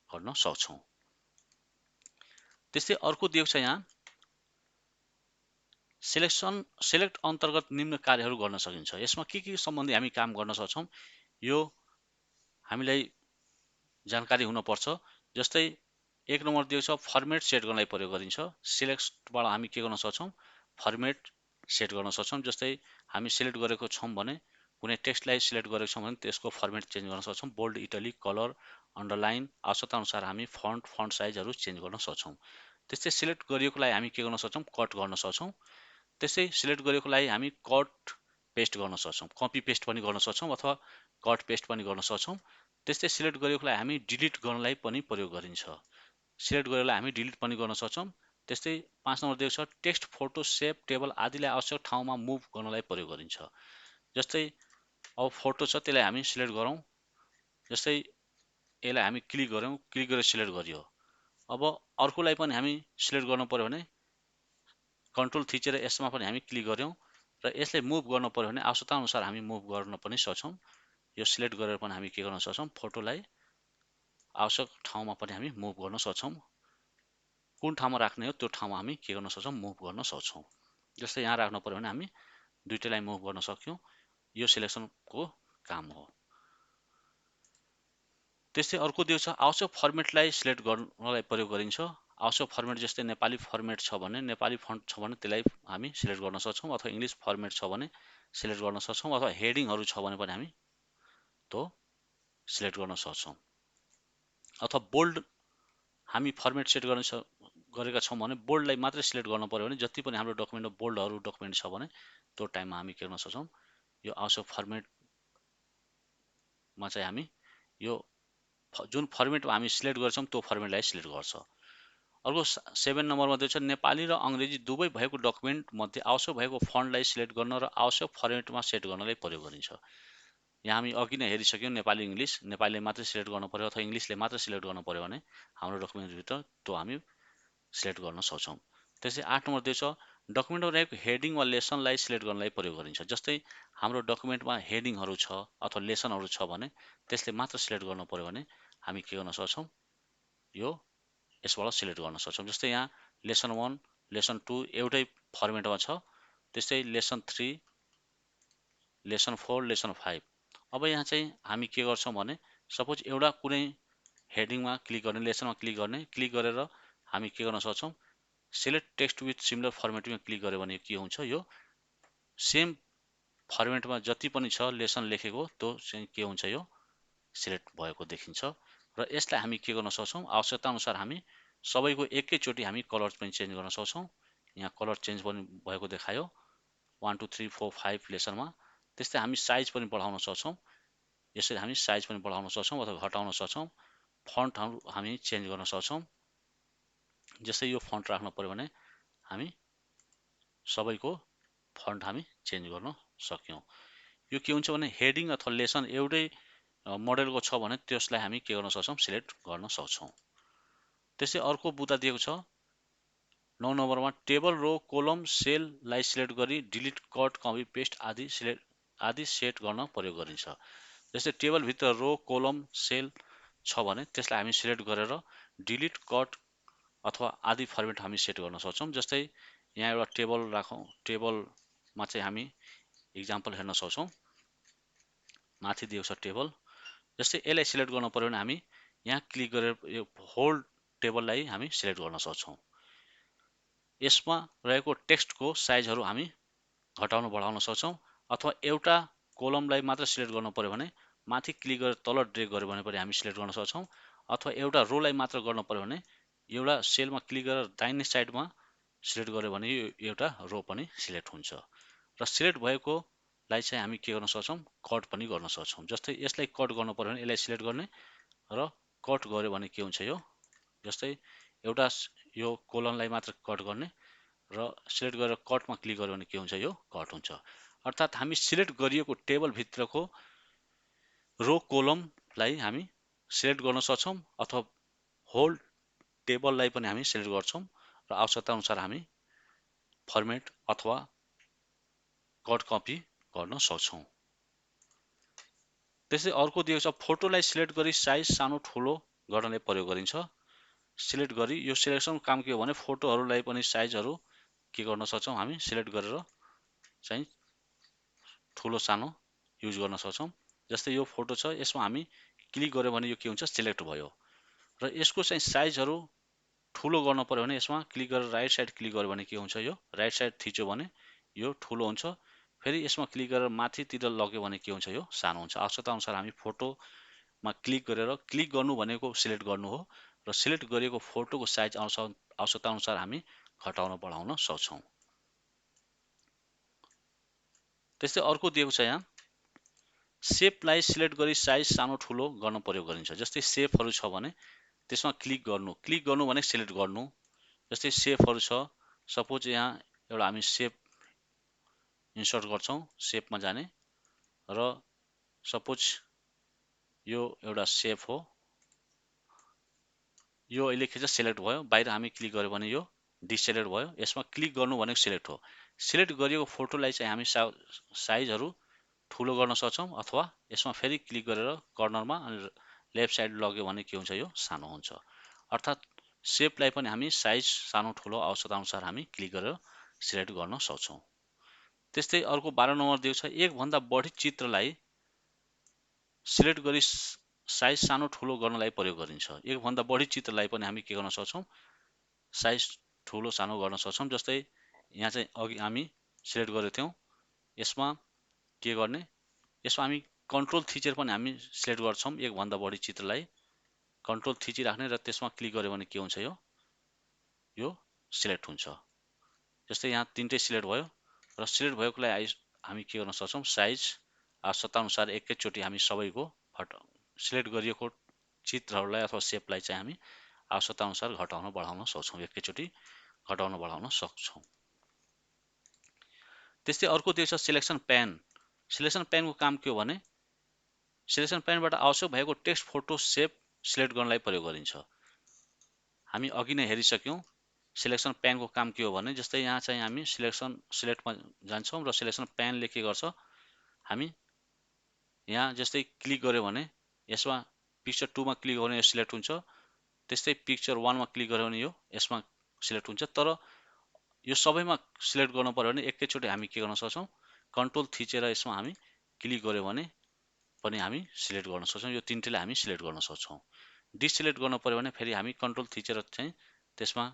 गर्न सक्छौँ। त्यस्तै अर्को दिएको छ यहाँ सेलेक्ट अन्तर्गत निम्न कार्यहरू गर्न सकिन्छ। यसमा के सम्बन्धी हामी काम गर्न सक्छौँ यो हामीलाई जानकारी हुनुपर्छ। जस्तै 1 नम्बर दिएको छ फर्मेट सेट गर्नलाई प्रयोग गरिन्छ। सिलेक्टबाट हामी के गर्न सक्छौँ फर्मेट सेट गर्न सक्छौँ। जस्तै हामी सिलेक्ट गरेको छौँ भने कुनै टेक्स्टलाई सिलेक्ट गरेको छौँ भने त्यसको फर्मेट चेन्ज गर्न सक्छौँ। बोल्ड, इटालिक, कलर, अन्डरलाइन आवश्यकता अनुसार हामी फन्ट साइजहरू चेन्ज गर्न सक्छौँ। त्यस्तै सिलेक्ट गरिएकोलाई हामी के गर्न सक्छौँ कट गर्न सक्छौँ। त्यसै सिलेक्ट गरेकोलाई हामी कट पेस्ट गर्न सक्छौँ, कपी पेस्ट पनि गर्न सक्छौँ अथवा कट पेस्ट पनि गर्न सक्छौँ। त्यस्तै सिलेक्ट गरेकोलाई हामी डिलिट गर्नलाई पनि प्रयोग गरिन्छ। सिलेक्ट गरेकोलाई हामी डिलिट पनि गर्न सक्छौँ। त्यस्तै 5 नम्बर दिएको छ टेक्स्ट, फोटो, सेप, टेबल आदिलाई आवश्यक ठाउँमा मुभ गर्नलाई प्रयोग गरिन्छ। जस्तै अब फोटो छ त्यसलाई हामी सिलेक्ट गरौँ। जस्तै यसलाई हामी क्लिक गरौँ, क्लिक गरेर सिलेक्ट गरियो। अब अर्कोलाई पनि हामी सिलेक्ट गर्नु पर्यो भने कन्ट्रोल थिचेर यसमा पनि हामी क्लिक गर्यौँ र यसलाई मुभ गर्न पर्यो भने आवश्यकता अनुसार हामी मुभ गर्न पनि सक्छौँ। यो सिलेक्ट गरेर पनि हामी के गर्न सक्छौँ फोटोलाई आवश्यक ठाउँमा पनि हामी मुभ गर्न सक्छौँ। कुन ठाउँमा राख्ने हो त्यो ठाउँमा हामी के गर्न सक्छौँ मुभ गर्न सक्छौँ। जस्तै यहाँ राख्नु पर्यो भने हामी दुईटैलाई मुभ गर्न सक्यौँ। यो सिलेक्सनको काम हो। त्यस्तै अर्को दिएको छ आवश्यक फर्मेटलाई सिलेक्ट गर्नलाई प्रयोग गरिन्छ। आवश्यक फर्मेट जस्तै नेपाली फर्मेट छ भने नेपाली फन्ट छ भने त्यसलाई हामी सिलेक्ट गर्न सक्छौँ, अथवा इङ्ग्लिस फर्मेट छ भने सिलेक्ट गर्न सक्छौँ, अथवा हेडिङहरू छ भने पनि हामी त्यो सिलेक्ट गर्न सक्छौँ। अथवा बोल्ड हामी फर्मेट सेट गरेका छौँ भने बोल्डलाई मात्रै सिलेक्ट गर्नु पर्यो भने जति पनि हाम्रो डकुमेन्टमा बोल्डहरू डकुमेन्ट छ भने त्यो टाइममा हामी के गर्न सक्छौँ यो आवश्यक फर्मेटमा चाहिँ हामी यो जुन फर्मेटमा हामी सिलेक्ट गर्छौँ त्यो फर्मेटलाई सिलेक्ट गर्छ। अर्को 7 नम्बरमा दिएको छ नेपाली र अङ्ग्रेजी दुवै भएको डकुमेन्ट मध्ये आवश्यक भएको फन्टलाई सिलेक्ट गर्न र आवश्यक फर्मेटमा सेट गर्नलाई प्रयोग गरिन्छ। यहाँ हामी अघि नै हेरिसक्यौँ नेपाली इङ्ग्लिस, नेपालीले मात्रै सिलेक्ट गर्नु पर्यो अथवा इङ्ग्लिसले मात्रै सिलेक्ट गर्नु पर्यो भने हाम्रो डकुमेन्टभित्र त्यो हामी सिलेक्ट गर्न सक्छौँ। त्यसै 8 नम्बर दिएको छ डकुमेन्टमा रहेको हेडिङ वा लेसनलाई सिलेक्ट गर्नलाई प्रयोग गरिन्छ। जस्तै हाम्रो डकुमेन्टमा हेडिङहरू छ अथवा लेसनहरू छ भने त्यसले मात्र सिलेक्ट गर्नु पर्यो भने हामी के गर्न सक्छौँ यो यसबाट सिलेक्ट गर्न सक्छौँ। जस्तै यहाँ लेसन 1, लेसन 2 एउटै फर्मेटमा छ। त्यस्तै लेसन 3, लेसन 4, लेसन 5। अब यहाँ चाहिँ हामी के गर्छौँ भने सपोज एउटा कुनै हेडिङमा क्लिक गर्ने, लेसनमा क्लिक गरेर हामी के गर्न सक्छौँ सिलेक्ट टेक्स्ट विथ सिमिलर फर्मेटमा क्लिक गर्यो भने के हुन्छ यो सेम फर्मेटमा जति पनि छ लेसन लेखेको त्यो चाहिँ के हुन्छ यो सिलेक्ट भएको देखिन्छ। र यसलाई हामी के गर्न सक्छौँ आवश्यकता अनुसार हामी सबैको एकैचोटि हामी कलर पनि चेन्ज गर्न सक्छौँ। यहाँ कलर चेन्ज पनि भएको देखायो 1 2 3 4 5 लेसनमा। त्यस्तै हामी साइज पनि बढाउन सक्छौँ। यसरी हामी साइज पनि बढाउन सक्छौँ अथवा घटाउन सक्छौँ। फन्टहरू हामी चेन्ज गर्न सक्छौँ। जस्तै यो फन्ट राख्नु पर्यो भने हामी सबैको फन्ट हामी चेन्ज गर्न सक्यौँ। यो के हुन्छ भने हेडिङ अथवा लेसन एउटै मोडलको छ भने त्यसलाई हामी के गर्न सक्छौँ सिलेक्ट गर्न सक्छौँ। त्यसै अर्को बुदा दिएको छ 9 नम्बरमा टेबल, रो, कोलम, सेललाई सिलेक्ट गरी डिलिट, कट, कपी पेस्ट आदि सेट गर्न प्रयोग गरिन्छ। जस्तै टेबलभित्र रो, कोलम, सेल छ भने त्यसलाई हामी सिलेक्ट गरेर डिलिट, कट अथवा आदि फर्मेट हामी सेट गर्न सक्छौँ। जस्तै यहाँ एउटा टेबल राखौँ, टेबलमा चाहिँ हामी इक्जाम्पल हेर्न सक्छौँ। माथि दिएको छ टेबल। जस्तै यसलाई सिलेक्ट गर्नु पर्यो भने हामी यहाँ क्लिक गरेर यो होल टेबललाई हामी सिलेक्ट गर्न सक्छौँ। यसमा रहेको टेक्स्टको साइजहरू हामी घटाउन बढाउन सक्छौँ। अथवा एउटा कोलमलाई मात्र सिलेक्ट गर्नु पर्यो भने माथि क्लिक गरेर तल ड्रेग गर्यो भने पनि हामी सिलेक्ट गर्न सक्छौँ। अथवा एउटा रोलाई मात्र गर्न पर्यो भने एउटा सेलमा क्लिक गरेर दाहिने साइडमा सिलेक्ट गर्यो भने यो एउटा रो पनि सिलेक्ट हुन्छ। र सिलेक्ट भएकोलाई चाहिँ हामी के गर्न सक्छौँ, कट पनि गर्न सक्छौँ। जस्तै यसलाई कट गर्नु पर्यो भने यसलाई सिलेक्ट गर्ने र कट गर्यो भने के हुन्छ, यो जस्तै एउटा यो कोलनलाई मात्र कट गर्ने र सिलेक्ट गरेर कटमा क्लिक गर्यो भने के हुन्छ, यो कट हुन्छ। अर्थात् हामी सिलेक्ट गरिएको टेबलभित्रको रो कोलमलाई हामी सिलेक्ट गर्न सक्छौँ अथवा होल टेबललाई पनि हामी सिलेक्ट गर्छौँ र आवश्यकता अनुसार हामी फर्मेट अथवा कट कपी गर्न सक्छौँ। त्यसै अर्को दिएको छ, फोटोलाई सिलेक्ट गरी साइज सानो ठुलो गर्नलाई प्रयोग गरिन्छ। सिलेक्ट गरी यो सिलेक्सनको काम के हो भने फोटोहरूलाई पनि साइजहरू के गर्न सक्छौँ, हामी सिलेक्ट गरेर चाहिँ ठुलो सानो युज गर्न सक्छौँ। जस्तै यो फोटो छ, यसमा हामी क्लिक गर्यो भने यो के हुन्छ, सिलेक्ट भयो। र यसको चाहिँ साइजहरू ठुलो गर्न पर्यो भने यसमा क्लिक गरेर राइट साइड क्लिक गर्यो भने के हुन्छ, यो राइट साइड थिच्यो भने यो ठुलो हुन्छ। फेरि यसमा क्लिक गरेर माथितिर लग्यो भने के हुन्छ, यो सानो हुन्छ। आवश्यकता अनुसार हामी फोटोमा क्लिक गरेर क्लिक गर्नु भनेको सिलेक्ट गर्नु हो र सिलेक्ट गरिएको फोटोको साइज आवश्यकता अनुसार हामी घटाउन बढाउन सक्छौँ। त्यस्तै अर्को दिएको छ, यहाँ सेपलाई सिलेक्ट गरी साइज सानो ठुलो गर्न प्रयोग गरिन्छ। जस्तै सेपहरू छ भने त्यसमा क्लिक गर्नु भने सिलेक्ट गर्नु। जस्तै सेपहरू छ, सपोज यहाँ एउटा हामी सेप इन्सर्ट गर्छौँ, सेपमा जाने र सपोज यो एउटा सेप हो, यो अहिले के छ, सिलेक्ट भयो। बाहिर हामी क्लिक गर्यो भने यो डिसेलेक्ट भयो। यसमा क्लिक गर्नु भनेको सिलेक्ट हो। सिलेक्ट गरिएको फोटोलाई चाहिँ हामी साइजहरू ठुलो गर्न सक्छौँ अथवा यसमा फेरि क्लिक गरेर कर्नरमा अनि लेफ्ट साइड लग्यो भने के हुन्छ, यो सानो हुन्छ। अर्थात् सेपलाई पनि हामी साइज सानो ठुलो आवश्यकता अनुसार हामी क्लिक गरेर सिलेक्ट गर्न सक्छौँ। त्यस्तै अर्को 12 नम्बर दिएको छ, एकभन्दा बढी चित्रलाई सिलेक्ट गरी साइज सानो ठुलो गर्नलाई प्रयोग गरिन्छ। एकभन्दा बढी चित्रलाई पनि हामी के गर्न सक्छौँ, साइज ठुलो सानो गर्न सक्छौँ। जस्तै यहाँ चाहिँ अघि हामी सिलेक्ट गरेको थियौँ, यसमा के गर्ने, यसमा हामी कन्ट्रोल थिचेर पनि हामी सिलेक्ट गर्छौँ। एकभन्दा बढी चित्रलाई कन्ट्रोल थिचिराख्ने र त्यसमा क्लिक गर्यो भने के हुन्छ, यो सिलेक्ट हुन्छ। जस्तै यहाँ तिनटै सिलेक्ट भयो र सिलेक्ट भएकोलाई हामी के गर्न सक्छौँ, साइज आवश्यकता अनुसार एकैचोटि हामी सबैको सिलेक्ट गरिएको चित्रहरूलाई अथवा सेपलाई चाहिँ हामी आवश्यकता अनुसार घटाउन बढाउन सक्छौँ, एकैचोटि घटाउन बढाउन सक्छौँ। त्यस्तै अर्को दिएको छ, सिलेक्सन प्यान। सिलेक्सन प्यानको काम के हो भने सिलेक्सन प्यानबाट आवश्यक भएको टेक्स्ट फोटो सेप सिलेक्ट गर्नलाई प्रयोग गरिन्छ। हामी अघि नै हेरिसक्यौँ सिलेक्सन प्यानको काम के हो भने, जस्तै यहाँ चाहिँ हामी सिलेक्टमा जान्छौँ र सिलेक्सन प्यानले के गर्छ, हामी यहाँ जस्तै क्लिक गर्यो भने यसमा पिक्चर 2 मा क्लिक गर्यो भने यो सिलेक्ट हुन्छ। त्यस्तै पिक्चर 1 मा क्लिक गर्यो भने यो यसमा सिलेक्ट हुन्छ। तर यो सबैमा सिलेक्ट गर्नु पर्यो भने एकैचोटि हामी के गर्न सक्छौँ, कन्ट्रोल थिचेर यसमा हामी क्लिक गर्यो भने पनि हामी सिलेक्ट गर्न सक्छौँ। यो तिनटैलाई हामी सिलेक्ट गर्न सक्छौँ। डिससिलेक्ट गर्नु पर्यो भने फेरि हामी कन्ट्रोल थिचेर चाहिँ त्यसमा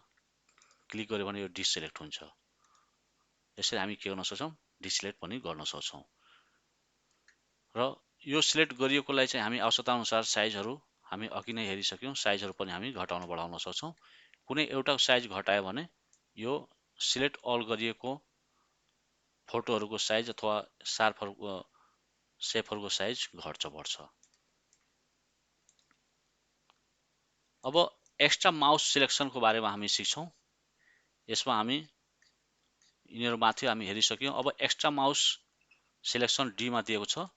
क्लिक गर्यो भने यो डिससिलेक्ट हुन्छ। यसरी हामी के गर्न सक्छौँ, डिससिलेक्ट पनि गर्न सक्छौँ। र यो सिलेक्ट गरिएकोलाई चाहिँ हामी आवश्यकता अनुसार साइजहरू हामी अघि नै हेरिसक्यौँ, साइजहरू पनि हामी घटाउन बढाउन सक्छौँ। कुनै एउटा साइज घटायो भने यो सिलेक्ट अल गरिएको फोटोहरूको साइज अथवा सेपहरूको साइज घट्छ बढ्छ। अब एक्स्ट्रा माउस सिलेक्सनको बारेमा हामी सिक्छौँ। यसमा हामी यिनीहरू माथि हामी हेरिसक्यौँ। अब एक्स्ट्रा माउस सिलेक्सन डी मा दिएको छ,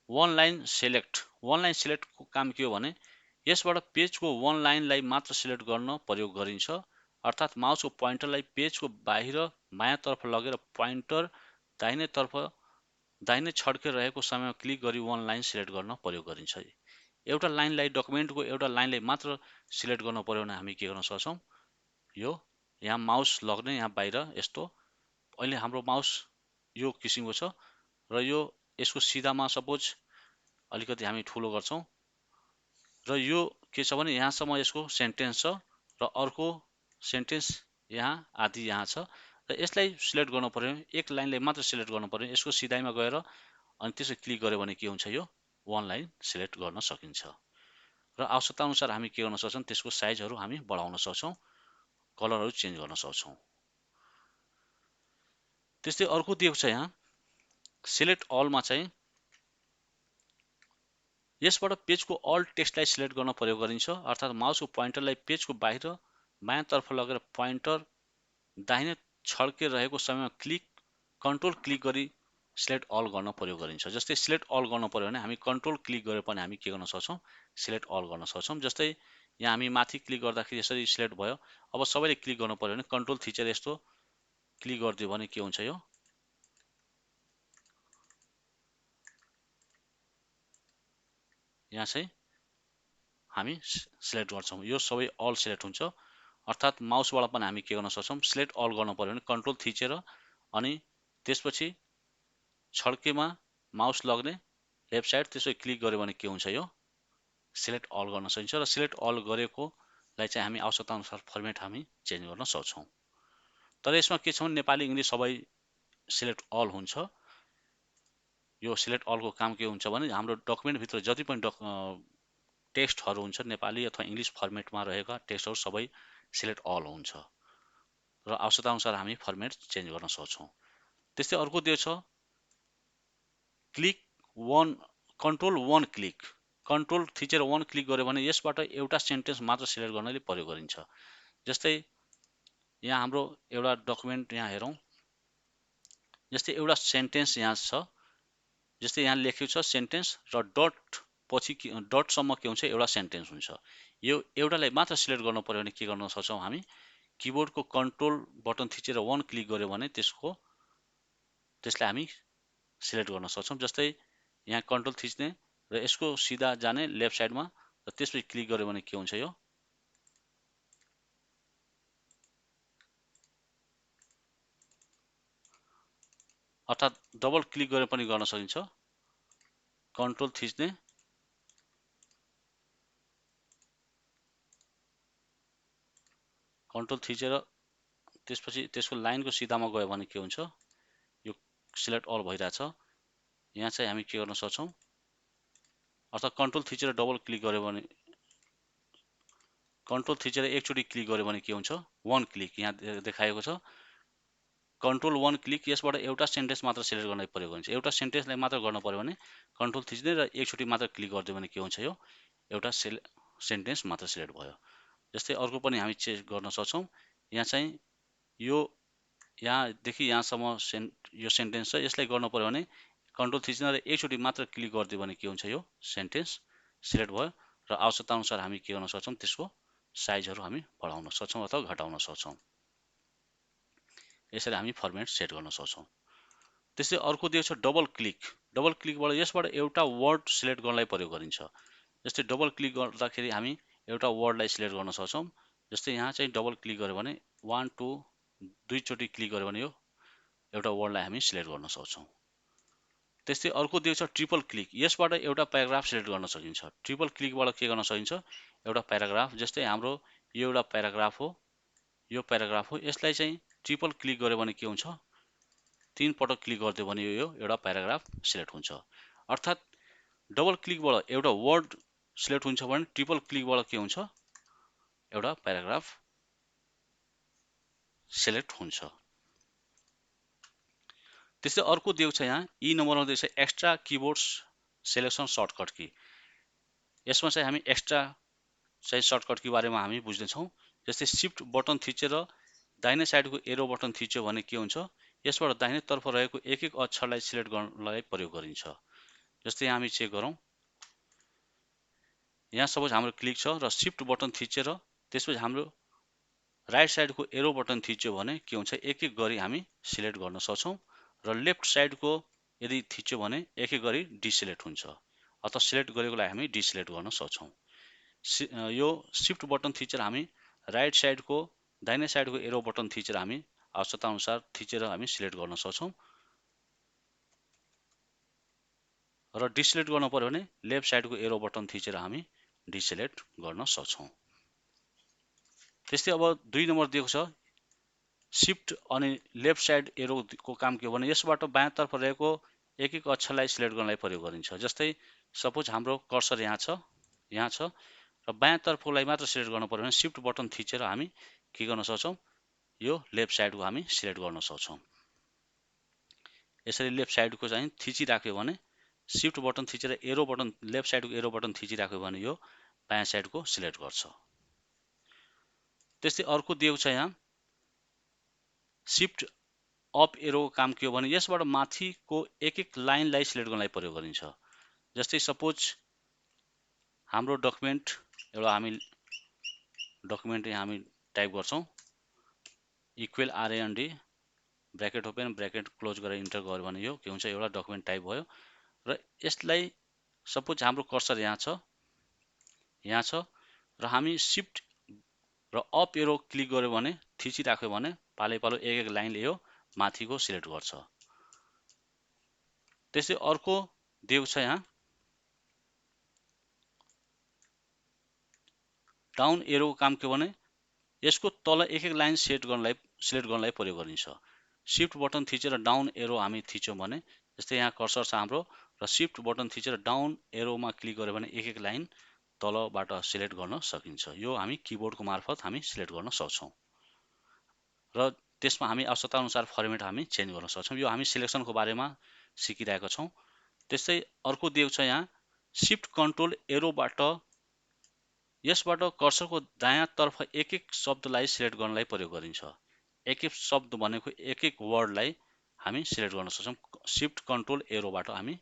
वन लाइन सिलेक्टको काम के हो भने यसबाट पेजको वन लाइनलाई मात्र सिलेक्ट गर्न प्रयोग गरिन्छ। अर्थात् माउसको पोइन्टरलाई पेजको बाहिर बायाँतर्फ लगेर पोइन्टर दाहिने छड्केर रहेको समयमा क्लिक गरी वन लाइन सिलेक्ट गर्न प्रयोग गरिन्छ। एउटा लाइनलाई डकुमेन्टको एउटा लाइनलाई मात्र सिलेक्ट गर्नु पर्यो भने हामी के गर्न सक्छौँ, यो यहाँ माउस लग्ने यहाँ बाहिर यस्तो, अहिले हाम्रो माउस यो किसिमको छ र यो यसको सिधामा सपोज अलिकति हामी ठुलो गर्छौँ र यो के छ भने यहाँसम्म यसको सेन्टेन्स छ र अर्को सेन्टेन्स यहाँ आदि यहाँ छ र यसलाई सिलेक्ट गर्नु पर्यो, एक लाइनलाई मात्र सिलेक्ट गर्नु पर्यो। यसको सिधाइमा गएर अनि त्यसो क्लिक गर्यो भने के हुन्छ, यो वन लाइन सिलेक्ट गर्न सकिन्छ। र आवश्यकता अनुसार हामी के गर्न सक्छौँ, त्यसको साइजहरू हामी बढाउन सक्छौँ, कलरहरू चेन्ज गर्न सक्छौँ। त्यस्तै अर्को दिएको छ यहाँ सिलेक्ट अलमा चाहिँ यसबाट पेजको अल टेक्स्टलाई सिलेक्ट गर्न प्रयोग गरिन्छ, अर्थात् माउसको पोइन्टरलाई पेजको बाहिर बायाँतर्फ लगेर पोइन्टर दाहिने छड्के रहेको समयमा कन्ट्रोल क्लिक गरी सिलेक्ट अल गर्न प्रयोग गरिन्छ। जस्तै सिलेक्ट अल गर्न पर्यो भने हामी कन्ट्रोल क्लिक गरेर पनि हामी के गर्न सक्छौँ, सिलेक्ट अल गर्न सक्छौँ। जस्तै यहाँ हामी माथि क्लिक गर्दाखेरि यसरी सिलेक्ट भयो। अब सबैले क्लिक गर्नु पर्यो भने कन्ट्रोल थिचेर यस्तो क्लिक गरिदियो भने के हुन्छ, यो यहाँ चाहिँ हामी सिलेक्ट गर्छौँ, यो सबै अल सिलेक्ट हुन्छ। अर्थात् माउसबाट पनि हामी के गर्न सक्छौँ, सिलेक्ट अल गर्नु पर्यो भने कन्ट्रोल थिचेर अनि त्यसपछि छड्केमा माउस लग्ने लेफ्ट साइड त्यसो क्लिक गर्यो भने के हुन्छ, यो सिलेक्ट अल गर्न सकिन्छ। र सिलेक्ट अल गरेकोलाई चाहिँ हामी आवश्यकता अनुसार फर्मेट हामी चेन्ज गर्न सक्छौँ। तर यसमा के छ भने नेपाली इङ्ग्लिस सबै सिलेक्ट अल हुन्छ। यो सिलेक्ट अलको काम के हुन्छ भने हाम्रो डकुमेन्टभित्र जति पनि टेक्स्टहरू हुन्छ नेपाली अथवा इङ्ग्लिस फर्मेटमा रहेका टेक्स्टहरू सबै सिलेक्ट अल हुन्छ र आवश्यकता अनुसार हामी फर्मेट चेन्ज गर्न सक्छौँ। त्यस्तै अर्को दिएको छ क्लिक वन कन्ट्रोल वन क्लिक, कन्ट्रोल थिचेर वन क्लिक गर्यो भने यसबाट एउटा सेन्टेन्स मात्र सिलेक्ट गर्नले प्रयोग गरिन्छ। जस्तै यहाँ हाम्रो एउटा डकुमेन्ट यहाँ हेरौँ, जस्तै एउटा सेन्टेन्स यहाँ छ, जस्तै यहाँ लेखेको छ सेन्टेन्स र डट पछि डटसम्म के हुन्छ, एउटा सेन्टेन्स हुन्छ। यो एउटालाई मात्र सिलेक्ट गर्नु पर्यो भने के गर्न सक्छौँ, हामी किबोर्डको कन्ट्रोल बटन थिचेर वन क्लिक गर्यो भने त्यसलाई हामी सिलेक्ट गर्न सक्छौँ। जस्तै यहाँ कन्ट्रोल थिच्ने र यसको सिधा जाने लेफ्ट साइडमा र त्यसपछि क्लिक गर्यो भने के हुन्छ, यो अर्थात् डबल क्लिक गरेर पनि गर्न सकिन्छ। कन्ट्रोल थिच्ने कन्ट्रोल थिचेर त्यसपछि त्यसको लाइनको सिधामा गयो भने के हुन्छ, यो सिलेक्ट अल भइरहेछ। यहाँ चाहिँ हामी के गर्न सक्छौँ, अर्थात् कन्ट्रोल थिचेर डबल क्लिक गर्यो भने कन्ट्रोल थिचेर एकचोटि क्लिक गर्यो भने के हुन्छ, वन क्लिक यहाँ देखाएको छ। कन्ट्रोल वन क्लिक यसबाट एउटा सेन्टेन्स मात्र सिलेक्ट गर्न प्रयोग गरिन्छ। एउटा सेन्टेन्सलाई मात्र गर्न पर्यो भने कन्ट्रोल थिच्ने र एकचोटि मात्र क्लिक गरिदियो भने के हुन्छ, यो एउटा सेन्टेन्स मात्र सिलेक्ट भयो। जस्तै अर्को पनि हामी चेक गर्न सक्छौँ। यहाँ चाहिँ यो यहाँदेखि यहाँसम्म यो सेन्टेन्स छ, यसलाई गर्नु पर्यो भने कन्ट्रोल थिच्ने र एकचोटि मात्र क्लिक गरिदियो भने के हुन्छ, यो सेन्टेन्स सिलेक्ट भयो र आवश्यकता अनुसार हामी के गर्न सक्छौँ, त्यसको साइजहरू हामी बढाउन सक्छौँ अथवा घटाउन सक्छौँ। यसरी हामी फर्मेट सेट गर्न सक्छौँ। त्यस्तै अर्को दिएको छ डबल क्लिक। डबल क्लिकबाट यसबाट एउटा वर्ड सिलेक्ट गर्नलाई प्रयोग गरिन्छ। जस्तै डबल क्लिक गर्दाखेरि हामी एउटा वर्डलाई सिलेक्ट गर्न सक्छौँ। जस्तै यहाँ चाहिँ डबल क्लिक गर्यो भने 1 2 दुईचोटि क्लिक गर्यो भने यो एउटा वर्डलाई हामी सिलेक्ट गर्न सक्छौँ। त्यस्तै अर्को दिएको छ ट्रिपल क्लिक। यसबाट एउटा प्याराग्राफ सिलेक्ट गर्न सकिन्छ। ट्रिपल क्लिकबाट के गर्न सकिन्छ, एउटा प्याराग्राफ, जस्तै हाम्रो यो एउटा प्याराग्राफ हो, यो प्याराग्राफ हो, यसलाई चाहिँ ट्रिपल क्लिक गर्यो भने के हुन्छ, 3 पटक क्लिक गरिदियो भने यो एउटा प्याराग्राफ सिलेक्ट हुन्छ। अर्थात् डबल क्लिकबाट एउटा वर्ड सिलेक्ट हुन्छ भने ट्रिपल क्लिकबाट के हुन्छ, एउटा प्याराग्राफ सिलेक्ट हुन्छ। त्यस्तै अर्को दिएको छ यहाँ ई नम्बरमा दिएको छ extra keyboard selection shortcut key. यसमा चाहिँ हामी एक्स्ट्रा चाहिँ सर्टकट की बारेमा हामी बुझ्नेछौँ। जस्तै शिफ्ट बटन थिचेर दाहिने साइडको एरो बटन थिच्यो भने के हुन्छ, यसबाट दाहिने तर्फ रहेको एक एक अक्षरलाई सिलेक्ट गर्नलाई प्रयोग गरिन्छ। जस्तै हामी चेक गरौँ, यहाँ सपोज हाम्रो क्लिक छ र शिफ्ट बटन थिचेर त्यसपछि हाम्रो राइट साइडको एरो बटन थिच्यो भने के हुन्छ, एक एक गरी हामी सिलेक्ट गर्न सक्छौँ र लेफ्ट साइडको यदि थिच्यो भने एक एक गरी डिसिलेक्ट हुन्छ, अथवा सिलेक्ट गरेकोलाई हामी डिसिलेक्ट गर्न सक्छौँ। यो शिफ्ट बटन थिचेर हामी राइट साइडको दाहिने साइडको एरो बटन थिचेर हामी आवश्यकता अनुसार थिचेर हामी सिलेक्ट गर्न सक्छौँ र डिसिलेक्ट गर्न पर्यो भने लेफ्ट साइडको एरो बटन थिचेर हामी डिसिलेक्ट गर्न सक्छौँ। त्यस्तै अब 2 नम्बर दिएको छ शिफ्ट अनि लेफ्ट साइड एरोको काम के हो भने यसबाट बायाँतर्फ रहेको एक एक अक्षरलाई सिलेक्ट गर्नलाई प्रयोग गरिन्छ। जस्तै सपोज हाम्रो कर्सर यहाँ छ, र बायाँतर्फलाई मात्र सिलेक्ट गर्न पर्यो भने शिफ्ट बटन थिचेर हामी के गर्न सक्छौँ, यो लेफ्ट साइडको हामी सिलेक्ट गर्न सक्छौँ। यसरी लेफ्ट साइडको चाहिँ थिचिराख्यो भने शिफ्ट बटन थिचेर एरो बटन लेफ्ट साइडको एरो बटन थिचिराख्यो भने यो बायाँ साइडको सिलेक्ट गर्छ। त्यस्तै अर्को दिएको छ यहाँ शिफ्ट अप एरोको काम के हो भने यसबाट माथिको एक एक लाइनलाई सिलेक्ट गर्नलाई प्रयोग गरिन्छ। जस्तै सपोज हाम्रो डकुमेन्ट एउटा हामी डकुमेन्ट यहाँ हामी टाइप गर्छौँ equal RAND bracket open bracket close गरेर इन्टर गर्यो भने यो के हुन्छ, एउटा डकुमेन्ट टाइप भयो। र यसलाई सपोज हाम्रो कर्सर यहाँ छ र हामी शिफ्ट र अप एरो क्लिक गर्यो भने थिचिराख्यो भने पालै पालो एक एक लाइनले यो माथिको सिलेक्ट गर्छ। त्यस्तै अर्को दिएको छ यहाँ डाउन एरोको काम के भने यसको तल एक एक लाइन सिलेक्ट गर्नलाई प्रयोग गरिन्छ। शिफ्ट बटन थिचेर डाउन एरो हामी थिच्यौँ भने जस्तै यहाँ कर्सर छ हाम्रो र शिफ्ट बटन थिचेर डाउन एरोमा क्लिक गर्यो भने एक एक लाइन तलबाट सिलेक्ट गर्न सकिन्छ। यो हामी किबोर्डको मार्फत हामी सिलेक्ट गर्न सक्छौँ र त्यसमा हामी आवश्यकता अनुसार फर्मेट हामी चेन्ज गर्न सक्छौँ। यो हामी सिलेक्सनको बारेमा सिकिरहेका छौँ। त्यस्तै अर्को दिएको छ यहाँ शिफ्ट कन्ट्रोल एरोबाट यसबाट कर्सरको दायाँतर्फ एक एक शब्दलाई सिलेक्ट गर्नलाई प्रयोग गरिन्छ। एक एक शब्द भनेको एक एक वर्डलाई हामी सिलेक्ट गर्न सक्छौँ। शिफ्ट कन्ट्रोल एरोबाट हामी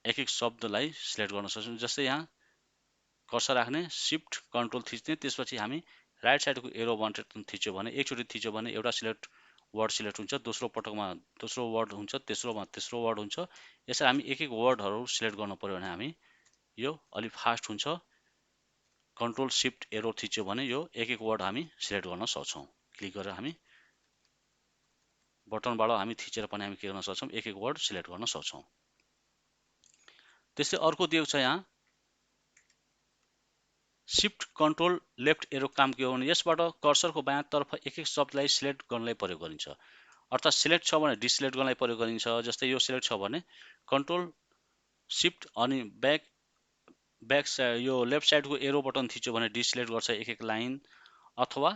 एक एक शब्दलाई सिलेक्ट गर्न सक्छौँ। जस्तै यहाँ कर्सर राख्ने शिफ्ट कन्ट्रोल थिच्ने त्यसपछि हामी राइट साइडको एरो बटन थिच्यो भने एकचोटि थिच्यो भने एउटा वर्ड सिलेक्ट हुन्छ, दोस्रो पटकमा दोस्रो वर्ड हुन्छ, तेस्रोमा तेस्रो वर्ड हुन्छ। यसरी हामी एक एक वर्डहरू सिलेक्ट गर्नु पर्यो भने हामी यो अलिक फास्ट हुन्छ। कन्ट्रोल शिफ्ट एरो थिच्यो भने यो एक एक वर्ड हामी सिलेक्ट गर्न सक्छौँ। क्लिक गरेर हामी बटनबाट हामी थिचेर पनि हामी के गर्न सक्छौँ, एक एक वर्ड सिलेक्ट गर्न सक्छौँ। त्यस्तै अर्को दिएको छ यहाँ शिफ्ट कन्ट्रोल लेफ्ट एरो काम के हो भने यसबाट कर्सरको बायाँतर्फ एक एक शब्दलाई सिलेक्ट गर्नलाई प्रयोग गरिन्छ। अर्थात् सिलेक्ट छ भने डिसिलेक्ट गर्नलाई प्रयोग गरिन्छ। जस्तै यो सिलेक्ट छ भने कन्ट्रोल शिफ्ट अनि ब्याक साइड यो लेफ्ट साइडको एरो बटन थिच्यो भने डिसिलेक्ट गर्छ एक एक लाइन। अथवा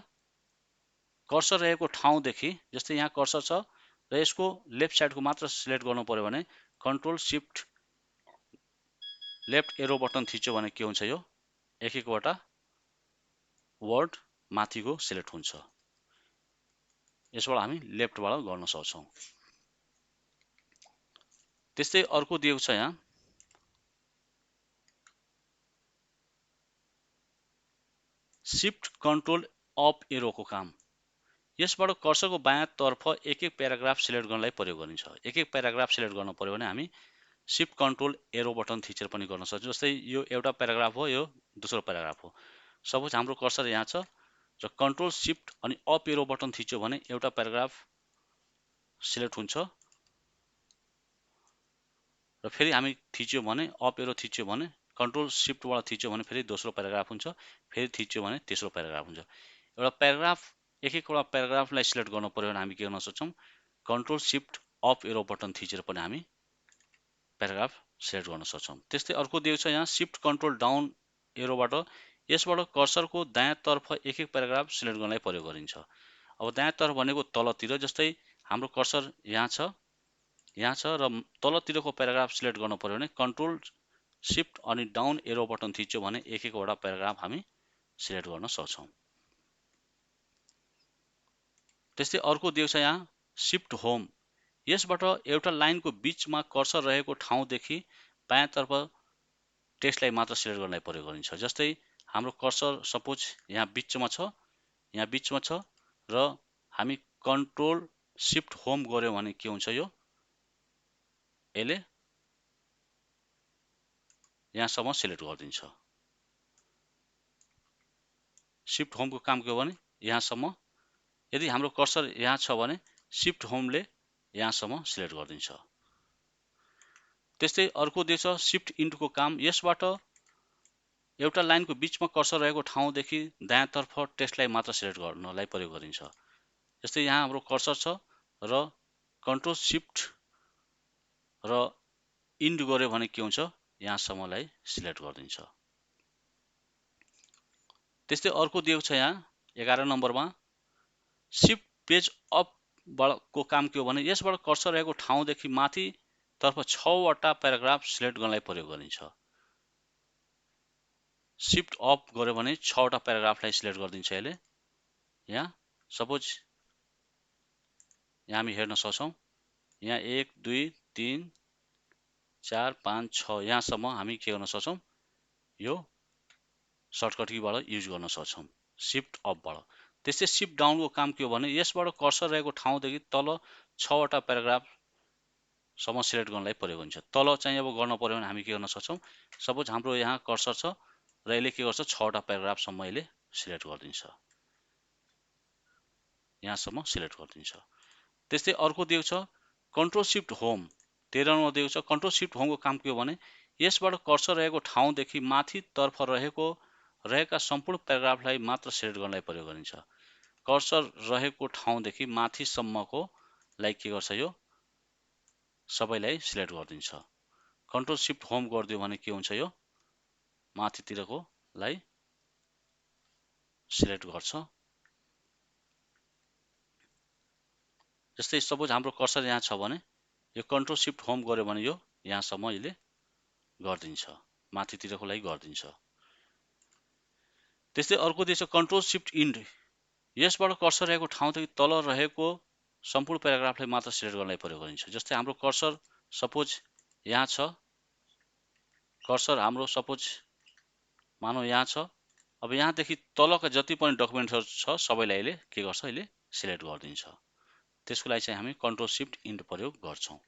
कर्सर रहेको ठाउँदेखि जस्तै यहाँ कर्सर छ र यसको लेफ्ट साइडको मात्र सिलेक्ट गर्नु पर्यो भने control shift left arrow button थिच्यो भने के हुन्छ, यो एक एकवटा वर्ड माथिको सिलेक्ट हुन्छ। यसबाट हामी लेफ्टबाट गर्न सक्छौँ। त्यस्तै अर्को दिएको छ यहाँ शिफ्ट कन्ट्रोल अप एरोको काम। यसबाट कर्सरको बायाँतर्फ एक एक प्याराग्राफ सिलेक्ट गर्नलाई प्रयोग गरिन्छ। एक एक प्याराग्राफ सिलेक्ट गर्नु पर्यो भने हामी शिफ्ट कन्ट्रोल एरो बटन थिचेर पनि गर्न सक्छौँ। जस्तै यो एउटा प्याराग्राफ हो, यो दोस्रो प्याराग्राफ हो। सपोज हाम्रो कर्सर यहाँ छ र कन्ट्रोल शिफ्ट अनि अप एरो बटन थिच्यो भने एउटा प्याराग्राफ सिलेक्ट हुन्छ र फेरि हामी थिच्यो भने अप एरो थिच्यो भने कन्ट्रोल शिफ्टबाट थिच्यो भने फेरि दोस्रो प्याराग्राफ हुन्छ, फेरि थिच्यो भने तेस्रो प्याराग्राफ हुन्छ। एउटा प्याराग्राफ एक एकवटा प्याराग्राफलाई सिलेक्ट गर्नु पर्यो भने हामी के गर्न सक्छौँ, control shift up arrow button थिचेर पनि हामी प्याराग्राफ सिलेक्ट गर्न सक्छौँ। त्यस्तै अर्को दिएको छ यहाँ शिफ्ट कन्ट्रोल डाउन एरोबाट यसबाट कर्सरको दायाँतर्फ एक एक प्याराग्राफ सिलेक्ट गर्नलाई प्रयोग गरिन्छ। अब दायाँतर्फ भनेको तलतिर, जस्तै हाम्रो कर्सर यहाँ छ र तलतिरको प्याराग्राफ सिलेक्ट गर्नु पर्यो भने कन्ट्रोल शिफ्ट अनि डाउन एरो बटन थिच्यो भने एक एकवटा प्याराग्राफ हामी सिलेक्ट गर्न सक्छौँ। त्यस्तै अर्को दिएको छ यहाँ शिफ्ट होम। यसबाट एउटा लाइनको बीचमा कर्सर रहेको ठाउँदेखि बायाँतर्फ टेक्स्टलाई मात्र सिलेक्ट गर्नलाई प्रयोग गरिन्छ। जस्तै हाम्रो कर्सर सपोज यहाँ बिचमा छ र हामी कन्ट्रोल शिफ्ट होम गर्यो भने के हुन्छ, यो यसले यहाँसम्म सिलेक्ट गरिदिन्छ। शिफ्ट होमको काम के हो भने यहाँसम्म, यदि हाम्रो कर्सर यहाँ छ भने शिफ्ट होमले यहाँसम्म सिलेक्ट गरिदिन्छ। त्यस्तै अर्को दिएको छ शिफ्ट इन्टुको काम। यसबाट एउटा लाइनको बीचमा कर्सर रहेको ठाउँदेखि दायाँतर्फ टेक्स्टलाई मात्र सिलेक्ट गर्नलाई प्रयोग गरिन्छ। जस्तै यहाँ हाम्रो कर्सर छ र कन्ट्रोल शिफ्ट र इन्ड गर्यो भने के हुन्छ, यहाँसम्मलाई सिलेक्ट गरिदिन्छ। त्यस्तै अर्को दिएको छ यहाँ 11 नम्बरमा शिफ्ट पेज अपको काम के हो भने यसबाट कर्सर रहेको ठाउँदेखि माथि तर्फ 6 वटा प्याराग्राफ सिलेक्ट गर्नलाई प्रयोग गरिन्छ। शिफ्ट अप गर्यो भने 6 वटा प्याराग्राफलाई सिलेक्ट गरिदिन्छ यसले। यहाँ सपोज यहाँ हामी हेर्न सक्छौँ, यहाँ 1 2 3 4 5 6 यहाँसम्म हामी के गर्न सक्छौँ, यो सर्टकट कीबाट युज गर्न सक्छौँ शिफ्ट अपबाट। त्यस्तै शिफ्ट डाउनको काम के हो भने यसबाट कर्सर रहेको ठाउँदेखि तल 6 वटा प्याराग्राफसम्म सिलेक्ट गर्नलाई प्रयोग हुन्छ। तल चाहिँ अब गर्न पर्यो भने हामी के गर्न सक्छौँ, सपोज हाम्रो यहाँ कर्सर छ र यसले के गर्छ 6 वटा प्याराग्राफसम्म यसले सिलेक्ट गरिदिन्छ, यहाँसम्म सिलेक्ट गरिदिन्छ। त्यस्तै अर्को दिएको छ कन्ट्रोल शिफ्ट होम, 13 नमा दिएको छ कन्ट्रोल शिफ्ट होमको काम के हो भने यसबाट कर्सर रहेको ठाउँदेखि माथि तर्फ रहेका सम्पूर्ण प्याराग्राफलाई मात्र सिलेक्ट गर्नलाई प्रयोग गरिन्छ। कर्सर रहेको ठाउँदेखि माथिसम्मको लाई के गर्छ, यो सबैलाई सिलेक्ट गरिदिन्छ। कन्ट्रोल शिफ्ट होम गरिदियो भने के हुन्छ, यो माथितिरको लाई सिलेक्ट गर्छ। जस्तै सपोज हाम्रो कर्सर यहाँ छ भने यो कन्ट्रोल शिफ्ट होम गर्यो भने यो यहाँसम्म यसले गरिदिन्छ, माथितिरको लागि गरिदिन्छ। त्यस्तै अर्को दिन्छ कन्ट्रोल शिफ्ट इन्ड, यसबाट कर्सर रहेको ठाउँदेखि तल रहेको सम्पूर्ण प्याराग्राफलाई मात्र सिलेक्ट गर्नलाई प्रयोग गरिन्छ। जस्तै हाम्रो कर्सर सपोज यहाँ छ, कर्सर हाम्रो सपोज मानौ यहाँ छ, अब यहाँदेखि तलका जति पनि डकुमेन्टहरू छ सबैलाई यसले के गर्छ, यसले सिलेक्ट गरिदिन्छ। त्यसको लागि चाहिँ हामी कन्ट्रोल शिफ्ट इन्ड प्रयोग गर्छौँ।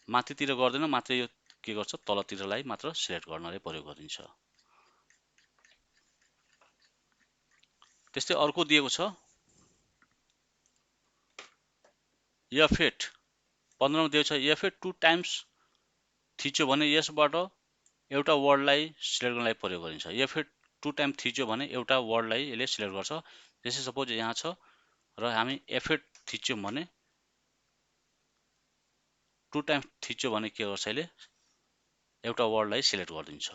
माथितिर गर्दैन, मात्र यो के गर्छ तलतिरलाई मात्र सिलेक्ट गर्नलाई प्रयोग गरिन्छ। त्यस्तै अर्को दिएको छ F8, 15 मा दिएको छ F8 2 टाइम्स थिच्यो भने यसबाट एउटा वर्डलाई सिलेक्ट गर्नलाई प्रयोग गरिन्छ। F8 2 टाइम थिच्यो भने एउटा वर्डलाई यसले सिलेक्ट गर्छ। जस्तै सपोज यहाँ छ र हामी F8 थिच्यौँ भने 2 टाइम थिच्यो भने के गर्छ, यसले एउटा वर्डलाई सिलेक्ट गरिदिन्छ।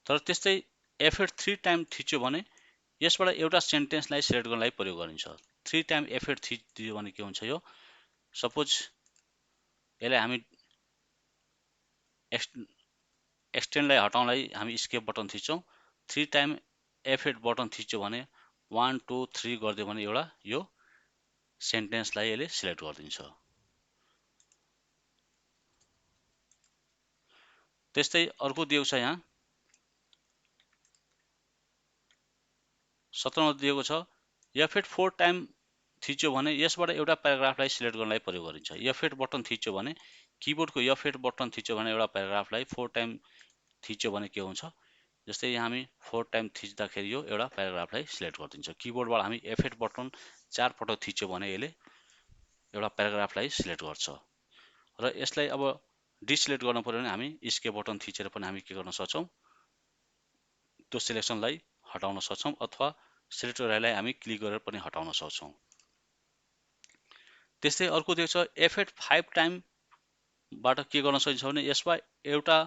तर त्यस्तै F8 3 टाइम थिच्यो भने यसबाट एउटा सेन्टेन्सलाई सिलेक्ट गर्नलाई प्रयोग गरिन्छ। 3 टाइम F8 थिच्यो भने के हुन्छ, यो सपोज यसलाई हामी एक्सटेन्डलाई हटाउनलाई हामी स्केप बटन थिच्छौँ। 3 टाइम F8 बटन थिच्यो भने 1 2 3 गरिदियो भने एउटा यो सेन्टेन्सलाई यसले सिलेक्ट गरिदिन्छ। त्यस्तै अर्को दिएको छ यहाँ 17 मा दिएको छ F8 4 टाइम थिच्यो भने यसबाट एउटा प्याराग्राफलाई सिलेक्ट गर्नलाई प्रयोग गरिन्छ। F8 बटन थिच्यो भने किबोर्डको F8 बटन थिच्यो भने एउटा प्याराग्राफलाई 4 टाइम थिच्यो भने के हुन्छ, जस्तै यहाँ हामी 4 टाइम थिच्दाखेरि यो एउटा प्याराग्राफलाई सिलेक्ट गरिदिन्छ। किबोर्डबाट हामी F8 बटन 4 पटक थिच्यो भने यसले एउटा प्याराग्राफलाई सिलेक्ट गर्छ। र यसलाई अब डिसिलेक्ट गर्न पर्यो भने हामी स्केप बटन थिचेर पनि हामी के गर्न सक्छौँ, त्यो सिलेक्सनलाई हटाउन सक्छौँ अथवा सिलेक्ट गरेलाई हामी क्लिक गरेर पनि हटाउन सक्छौँ। त्यस्तै अर्को दिएको छ F8 5 टाइमबाट के गर्न सकिन्छ भने यसमा एउटा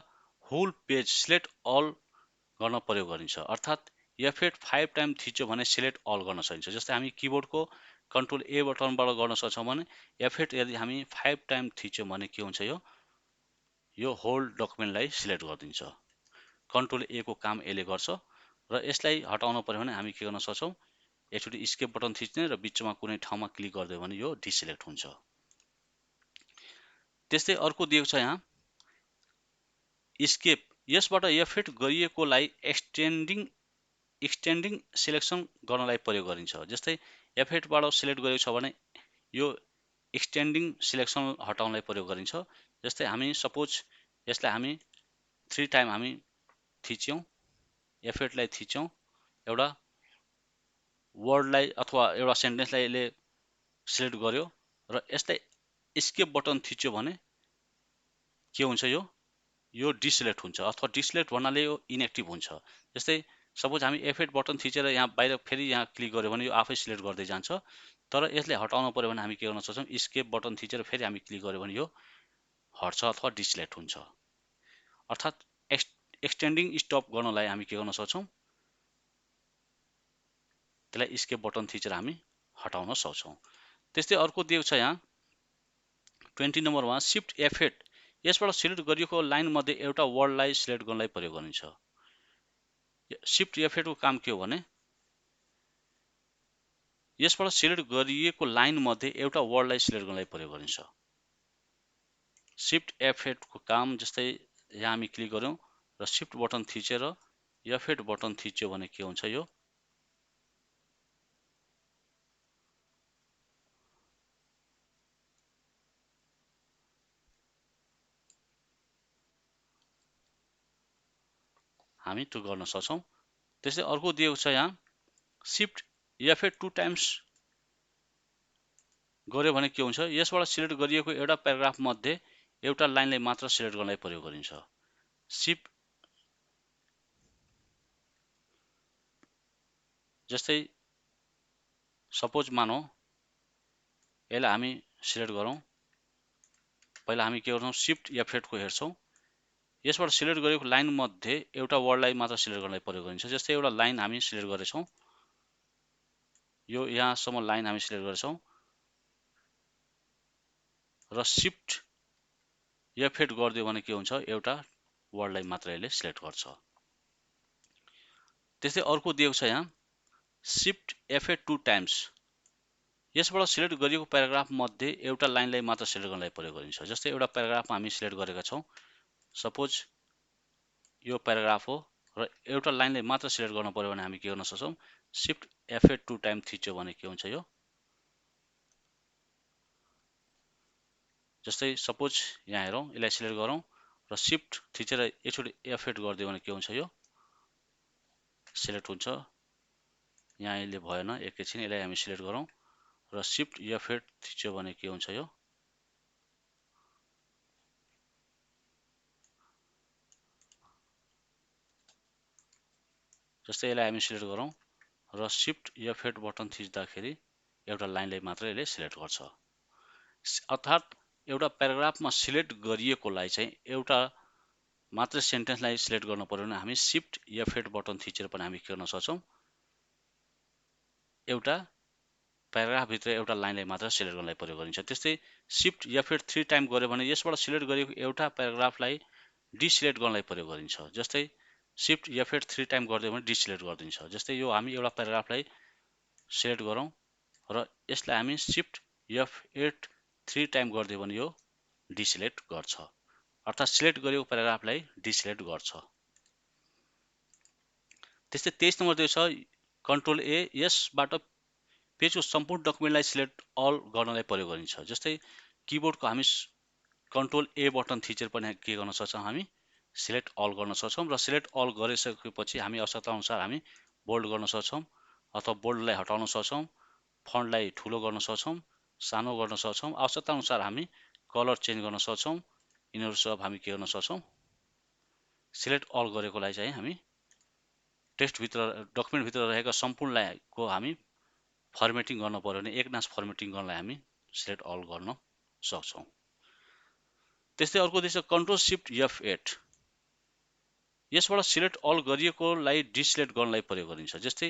होल पेज सिलेक्ट अल गर्न प्रयोग गरिन्छ। अर्थात् F8 5 टाइम थिच्यो भने सिलेक्ट अल गर्न सकिन्छ। जस्तै हामी किबोर्डको कन्ट्रोल A बटनबाट गर्न सक्छौँ भने F8 यदि हामी 5 टाइम थिच्यौँ भने के हुन्छ, यो होल डकुमेन्टलाई सिलेक्ट गरिदिन्छ। कन्ट्रोल A को काम यसले गर्छ र यसलाई हटाउन पर्यो भने हामी के गर्न सक्छौँ, एकचोटि स्केप बटन थिच्ने र बिचमा कुनै ठाउँमा क्लिक गरिदियो भने यो डिसिलेक्ट हुन्छ। त्यस्तै अर्को दिएको छ यहाँ स्केप, यसबाट F8 गरिएकोलाई एक्सटेन्डिङ सिलेक्सन गर्नलाई प्रयोग गरिन्छ। जस्तै F8 बाट सिलेक्ट गरेको छ भने यो एक्सटेन्डिङ सिलेक्सन हटाउनलाई प्रयोग गरिन्छ। जस्तै हामी सपोज यसलाई हामी 3 टाइम हामी थिच्यौँ, F8 लाई थिच्यौँ, एउटा वर्डलाई अथवा एउटा सेन्टेन्सलाई यसले सिलेक्ट गर्यो र यसलाई स्केप बटन थिच्यो भने के हुन्छ, यो डिसिलेक्ट हुन्छ अथवा डिसिलेक्ट भन्नाले यो इनएक्टिभ हुन्छ। जस्तै सपोज हामी F8 बटन थिचेर यहाँ बाहिर फेरि यहाँ क्लिक गर्यो भने यो आफै सिलेक्ट गर्दै जान्छ। तर यसले हटाउन पर्यो भने हामी के गर्न सक्छौँ, स्केप बटन थिचेर फेरि हामी क्लिक गर्यो भने यो हट्छ अथवा डिसिलेक्ट हुन्छ। अर्थात् एक्सटेन्डिङ स्टप गर्नलाई हामी के गर्न सक्छौँ, त्यसलाई स्केप बटन थिचेर हामी हटाउन सक्छौँ। त्यस्तै अर्को दिएको छ यहाँ 20 नम्बरमा सिफ्ट F8 यसबाट सिलेक्ट गरिएको लाइन मध्ये एउटा वर्डलाई सिलेक्ट गर्नलाई प्रयोग गरिन्छ। सिफ्ट F8 को काम के हो भने यसबाट सिलेक्ट गरिएको लाइन मध्ये एउटा वर्डलाई सिलेक्ट गर्नलाई प्रयोग गरिन्छ। सिफ्ट F8 को काम जस्तै यहाँ हामी क्लिक गर्यौं र सिफ्ट बटन थिचेर F8 बटन थिच्यो भने के हुन्छ, यो हामी त्यो गर्न सक्छौं। त्यसै अर्को दिएको छ यहाँ सिफ्ट F8 2 टाइम्स गर्यो भने के हुन्छ, यसबाट सिलेक्ट गरिएको एउटा प्याराग्राफ मध्ये एउटा लाइनलाई मात्र सिलेक्ट गर्नलाई प्रयोग गरिन्छ। सिफ्ट जस्तै सपोज मानौ यसलाई हामी सिलेक्ट गरौँ। पहिला हामी के गर्छौं, सिफ्ट F8 को हेर्छौं। यसबाट सिलेक्ट गरेको लाइन मध्ये एउटा वर्डलाई मात्र सिलेक्ट गर्नलाई प्रयोग गरिन्छ। जस्तै एउटा लाइन हामी सिलेक्ट गरेछौं, यो यहाँसम्म लाइन हामी सिलेक्ट गरेछौं र सिफ्ट F8 गरिदियो भने के हुन्छ, एउटा वर्डलाई मात्र यसले सिलेक्ट गर्छ। त्यस्तै अर्को दिएको छ यहाँ सिफ्ट F8 2 टाइम्स यसबाट सिलेक्ट गरिएको प्याराग्राफ मध्ये एउटा लाइनलाई मात्र सिलेक्ट गर्नलाई प्रयोग गरिन्छ। जस्तै एउटा प्याराग्राफ हामी सिलेक्ट गरेका छौं, सपोज यो प्याराग्राफ हो र एउटा लाइनलाई मात्र सिलेक्ट गर्न पर्यो भने हामी के गर्न सक्छौं, सिफ्ट F8 2 टाइम थिच्यो भने के हुन्छ, यो जस्तै सपोज यहाँ हेरौं, यसलाई सिलेक्ट गरौँ र सिफ्ट थिचेर एकचोटि F8 गरिदियो भने के हुन्छ, यो सिलेक्ट हुन्छ। यहाँ यसले भएन, एकैछिन यसलाई हामी सिलेक्ट गरौँ र सिफ्ट F8 थिच्यो भने के हुन्छ, यो जस्तै यसलाई हामी सिलेक्ट गरौँ र सिफ्ट F8 बटन थिच्दाखेरि एउटा लाइनलाई मात्र यसले सिलेक्ट गर्छ। अर्थात् एउटा प्याराग्राफमा सिलेक्ट गरिएकोलाई चाहिँ एउटा मात्र सेन्टेन्सलाई सिलेक्ट गर्न पर्यो भने हामी सिफ्ट F8 बटन थिचेर पनि हामी के गर्न सक्छौं, एउटा प्याराग्राफ भित्र एउटा लाइनलाई मात्र सिलेक्ट गर्नलाई प्रयोग गरिन्छ। त्यस्तै सिफ्ट F8 3 टाइम गर्यो भने यसबाट सिलेक्ट गरिएको एउटा प्याराग्राफलाई डिसिलेक्ट गर्नलाई प्रयोग गरिन्छ। जस्तै सिफ्ट F8 3 टाइम गरिदियो भने डिसिलेक्ट गरिदिन्छ। जस्तै यो हामी एउटा प्याराग्राफलाई सिलेक्ट गरौँ र यसलाई हामी सिफ्ट F8 3 टाइम गरिदियो भने यो डिसिलेक्ट गर्छ। अर्थात् सिलेक्ट गरेको प्याराग्राफलाई डिसिलेक्ट गर्छ। त्यस्तै 23 नम्बर दिएको छ कन्ट्रोल A यसबाट पेजको सम्पूर्ण डकुमेन्टलाई सिलेक्ट अल गर्नलाई प्रयोग गरिन्छ। जस्तै किबोर्डको हामी कन्ट्रोल A बटन थिचेर पनि के गर्न सक्छौं, हामी सिलेक्ट अल गर्न सक्छौं र सिलेक्ट अल गरिसकेपछि हामी आवश्यकता अनुसार हामी बोल्ड गर्न सक्छौं अथवा बोल्डलाई हटाउन सक्छौं, फन्टलाई ठूलो गर्न सक्छौं, सानो गर्न सक्छौं। आवश्यकता अनुसार हामी कलर चेन्ज गर्न सक्छौं। यिनीहरु सब हामी के गर्न सक्छौं, सिलेक्ट अल गरेकोलाई चाहिँ हामी टेक्स्ट भित्र डकुमेन्ट भित्र रहेका सम्पूर्णलाईको हामी फर्मेटिङ गर्न पर्यो भने एकनास फर्मेटिङ गर्नलाई हामी सिलेक्ट अल गर्न सक्छौं। त्यस्तै अर्को दिन्छ कन्ट्रोल सिफ्ट F8 यसबाट सिलेक्ट अल गरिएकोलाई डिसिलेक्ट गर्नलाई प्रयोग गरिन्छ। जस्तै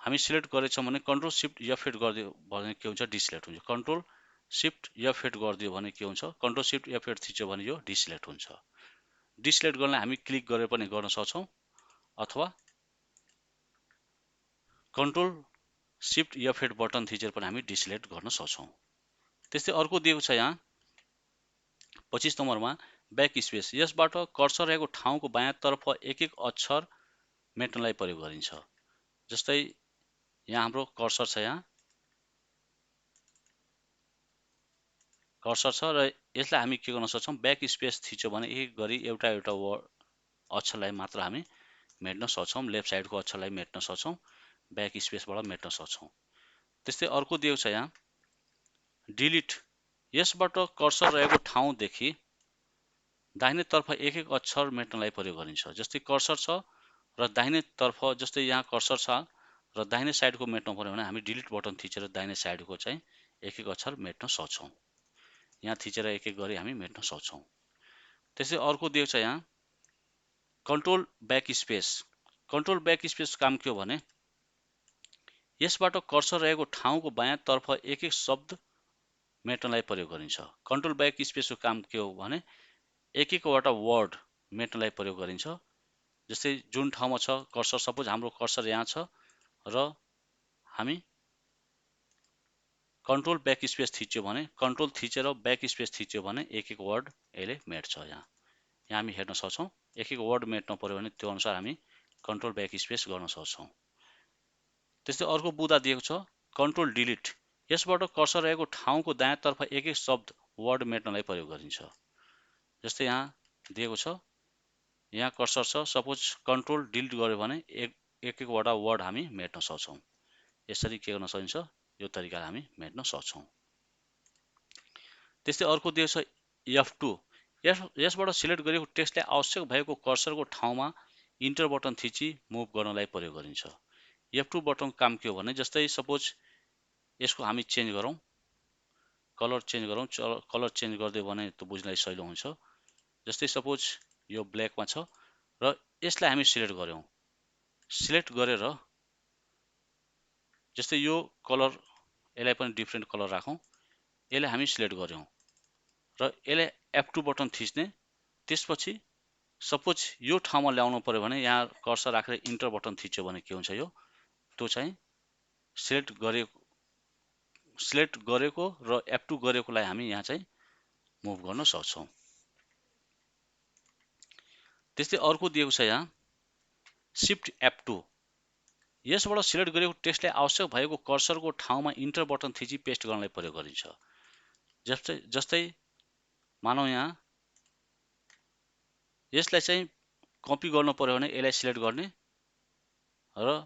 हामी सिलेक्ट गरेछौं भने कन्ट्रोल सिफ्ट F8 गरिदियो भने के हुन्छ, डिसिलेक्ट हुन्छ। कन्ट्रोल सिफ्ट F8 गरिदियो भने के हुन्छ, कन्ट्रोल सिफ्ट F8 थिच्यो भने यो डिसिलेक्ट हुन्छ। डिसिलेक्ट गर्नलाई हामी क्लिक गरेर पनि गर्न सक्छौं अथवा कन्ट्रोल सिफ्ट F8 बटन थिचेर पनि हामी डिसिलेक्ट गर्न सक्छौं। त्यस्तै अर्को दिएको छ यहाँ 25 नम्बरमा ब्याक स्पेस यसबाट कर्सर रहेको ठाउँको बायाँतर्फ एक एक अक्षर मेट्नलाई प्रयोग गरिन्छ। जस्तै यहाँ हाम्रो कर्सर छ, यहाँ कर्सर छ र यसलाई हामी के गर्न सक्छौं, ब्याक स्पेस थिच्यो भने एक गरी एउटा एउटा अक्षरलाई मात्र हामी मेट्न सक्छौं। लेफ्ट साइडको अक्षरलाई मेट्न सक्छौं, ब्याक स्पेसबाट मेट्न सक्छौं। त्यस्तै अर्को दिएको छ यहाँ डिलिट यसबाट कर्सर रहेको ठाउँदेखि दाहिने तर्फ एक एक अक्षर मेट्नलाई प्रयोग गरिन्छ। जस्तै कर्सर छ र दाहिने तर्फ, जस्तै यहाँ कर्सर छ र दाहिने साइडको मेट्न पर्यो भने हामी डिलिट बटन थिचेर दाहिने साइडको चाहिँ एक एक अक्षर मेट्न सक्छौं। यहाँ थिचेर एक एक गरी हामी मेट्न सक्छौं। त्यसै अर्को दिएको छ यहाँ control back space. Control back space काम के हो भने यसबाट कर्सर रहेको ठाउँको बायाँतर्फ एक एक शब्द मेट्नलाई प्रयोग गरिन्छ। कन्ट्रोल ब्याक स्पेसको काम के हो भने एक एकवटा वर्ड मेट्नलाई प्रयोग गरिन्छ। जस्तै जुन ठाउँमा छ कर्सर, सपोज हाम्रो कर्सर यहाँ छ र हामी कन्ट्रोल ब्याक स्पेस थिच्यो भने, कन्ट्रोल थिचेर ब्याक स्पेस थिच्यो भने एक एक वर्ड यसले मेट्छ। यहाँ हामी हेर्न सक्छौँ एक एक वर्ड मेट्न पर्यो भने त्यो अनुसार हामी कन्ट्रोल ब्याक स्पेस गर्न सक्छौँ। त्यस्तै अर्को बुँदा दिएको छ कन्ट्रोल डिलिट। यसबाट कर्सर रहेको ठाउँको दायाँतर्फ एक एक शब्द वर्ड मेट्नलाई प्रयोग गरिन्छ। जस्तै यहाँ दिएको छ, यहाँ कर्सर छ, सपोज कन्ट्रोल डिलिट गर्यो भने एक एकवटा वर्ड हामी मेट्न सक्छौँ। यसरी के गर्न सकिन्छ, यो तरिकाले हामी मेट्न सक्छौँ। त्यस्तै अर्को दिएको छ F2। यसबाट सिलेक्ट गरिएको टेक्स्टलाई आवश्यक भएको कर्सरको ठाउँमा इन्टर बटन थिची मुभ गर्नलाई प्रयोग गरिन्छ। F2 बटनको काम के हो भने जस्तै सपोज यसको हामी चेन्ज गरौँ, कलर चेन्ज गरौँ, कलर चेन्ज गरिदियो भने त्यो बुझ्नलाई सजिलो हुन्छ। जस्तै सपोज यो ब्ल्याकमा छ र यसलाई हामी सिलेक्ट गर्यौँ, सिलेक्ट गरेर जस्तै यो कलर, यसलाई पनि डिफ्रेन्ट कलर राखौँ, यसलाई हामी सिलेक्ट गर्यौँ र यसलाई F2 बटन थिच्ने। त्यसपछि सपोज यो ठाउँमा ल्याउनु पर्यो भने यहाँ कर्सर राखेर इन्टर बटन थिच्यो भने के हुन्छ, यो त्यो चाहिँ सिलेक्ट गरेको र F2 गरेकोलाई हामी यहाँ चाहिँ मुभ गर्न सक्छौँ। त्यस्तै अर्को दिएको छ यहाँ सिफ्ट F2। यसबाट सिलेक्ट गरेको टेक्स्टलाई आवश्यक भएको कर्सरको ठाउँमा इन्टर बटन थिची पेस्ट गर्नलाई प्रयोग गरिन्छ। जस्तै मानौ यहाँ यसलाई चाहिँ कपी गर्नु पर्यो भने यसलाई सिलेक्ट गर्ने र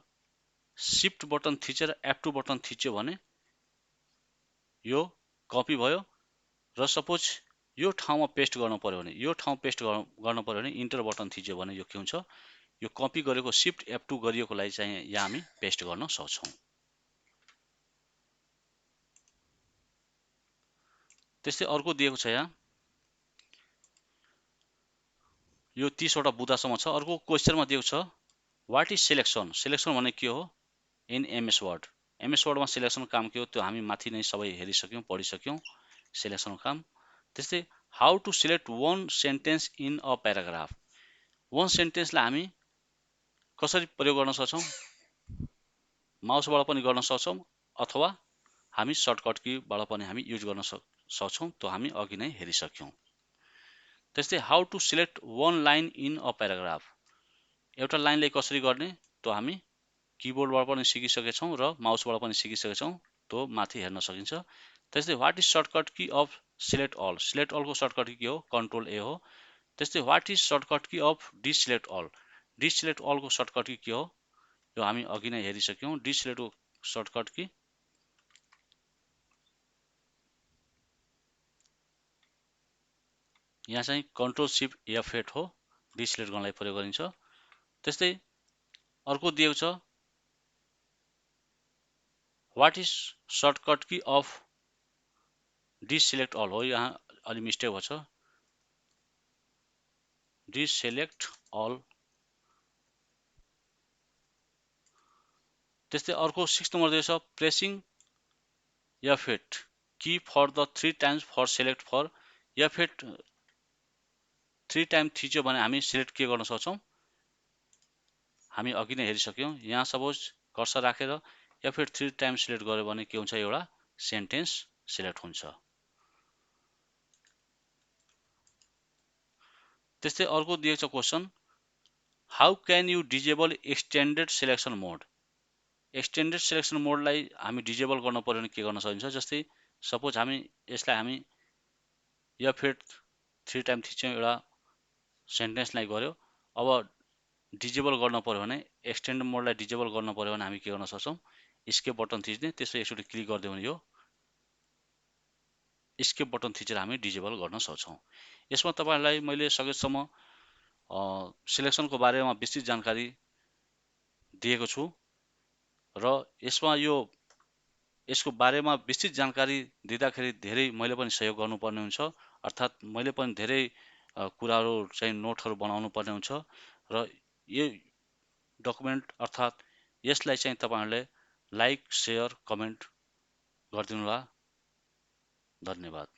सिफ्ट बटन थिचेर F2 बटन थिच्यो भने यो कपी भयो र सपोज यो ठाउँमा पेस्ट गर्नु पर्यो भने, यो ठाउँ पेस्ट गर्नु पर्यो भने इन्टर बटन थिच्यो भने यो के हुन्छ, यो कपी गरेको सिफ्ट F2 गरिएकोलाई चाहिँ यहाँ हामी पेस्ट गर्न सक्छौँ। त्यस्तै अर्को दिएको छ यहाँ, यो 30 वटा बुँदासम्म छ। अर्को क्वेसनमा दिएको छ व्हाट इज सिलेक्सन। सिलेक्सन भने के हो इन MS वर्ड। MS वर्डमा सिलेक्सन काम के हो त्यो हामी माथि नै सबै हेरिसक्यौँ, पढिसक्यौँ सिलेक्सनको काम। त्यस्तै how to select one sentence in a paragraph. One सेन्टेन्सलाई हामी कसरी प्रयोग गर्न सक्छौँ, माउसबाट पनि गर्न सक्छौँ अथवा हामी सर्टकट कीबाट पनि हामी युज गर्न सक्छौँ, त्यो हामी अघि नै हेरिसक्यौँ। त्यस्तै how to select one line in a paragraph. एउटा लाइनलाई कसरी गर्ने त्यो हामी किबोर्डबाट पनि सिकिसकेछौँ र माउसबाट पनि सिकिसकेछौँ, त्यो माथि हेर्न सकिन्छ। त्यस्तै what is shortcut key of select all. Select अलको सर्टकट की के हो, कन्ट्रोल A हो। त्यस्तै what is shortcut key of deselect all. Deselect अलको सर्टकट की के हो, यो हामी अघि नै हेरिसक्यौँ। डिसिलेक्टको सर्टकट की यहाँ चाहिँ कन्ट्रोल सिफ्ट F8 हो, डिसिलेक्ट गर्नलाई प्रयोग गरिन्छ। त्यस्तै अर्को दिएको छ what is shortcut key of deselect all हो, यहाँ अलि मिस्टेक भएको छ, डिसिलेक्ट अल। त्यस्तै अर्को 6 नम्बर दिएको छ pressing F8 key for the 3 times for select for. F8 3 time थिच्यो भने हामी सिलेक्ट के गर्न सक्छौँ, हामी अघि नै हेरिसक्यौँ। यहाँ सपोज कर्सर राखेर F8 3 टाइम सिलेक्ट गर्यो भने के हुन्छ, एउटा सेन्टेन्स सिलेक्ट हुन्छ। त्यस्तै अर्को दिएको छ question how can you disable extended selection mode. Extended selection मोडलाई हामी डिजेबल गर्न पर्यो भने के गर्न सकिन्छ, जस्तै सपोज यसलाई हामी F8 3 टाइम थिच्यौँ, एउटा सेन्टेन्सलाई गर्यो। अब डिजेबल गर्न पर्यो भने, एक्सटेन्डेड मोडलाई डिजेबल गर्न पर्यो भने हामी के गर्न सक्छौँ, स्केप बटन थिच्ने, त्यसपछि एकचोटि क्लिक गरिदियो भने यो स्केप बटन थिचेर हामी डिजेबल गर्न सक्छौँ। यसमा तपाईहरुलाई मैले सकेसम्म सिलेक्सनको बारेमा विस्तृत जानकारी दिएको छु र यसको बारेमा विस्तृत जानकारी दिँदाखेरि धेरै मैले पनि सहयोग गर्नुपर्ने हुन्छ। अर्थात् मैले पनि धेरै कुराहरू चाहिँ नोटहरू बनाउनु पर्ने हुन्छ र यो डकुमेन्ट अर्थात् यसलाई चाहिँ तपाईहरुले लाइक, सेयर, कमेन्ट गरिदिनुहोला। धन्यवाद।